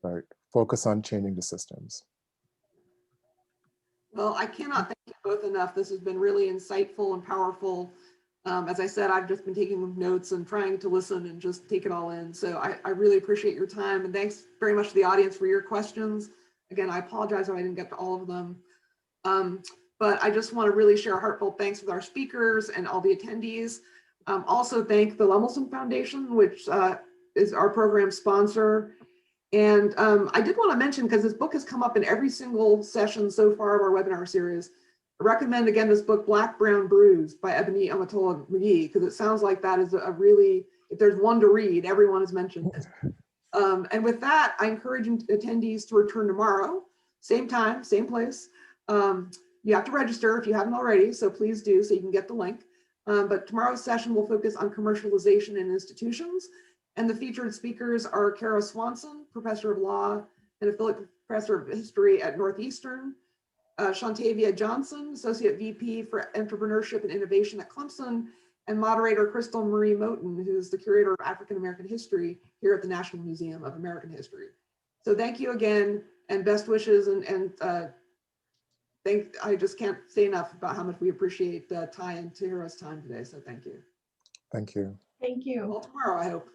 Right. focus on changing the systems. Well, I cannot thank you both enough. This has been really insightful and powerful. As I said, I've just been taking notes and trying to listen and just take it all in. So I really appreciate your time, and thanks very much to the audience for your questions. Again, I apologize if I didn't get to all of them. But I just want to really share a heartfelt thanks with our speakers and all the attendees. Also thank the Lemelson Foundation, which is our program sponsor. And I did want to mention, because this book has come up in every single session so far of our webinar series, I recommend again this book, Black, Brown, Bruised by Ebony Amatola McGee, because it sounds like that is a really, if there's one to read, everyone has mentioned it. And with that, I encourage attendees to return tomorrow, same time, same place. You have to register if you haven't already, so please do so you can get the link. But tomorrow's session will focus on commercialization in institutions. And the featured speakers are Kara Swanson, Professor of Law and Affiliate Professor of History at Northeastern, Shantavia Johnson, Associate VP for Entrepreneurship and Innovation at Clemson, and moderator Crystal Marie Moten, who is the Curator of African American History here at the National Museum of American History. So thank you again, and best wishes, I just can't say enough about how much we appreciate Ty and Tahira's time today, so thank you. Thank you. Thank you. Well, tomorrow, I hope.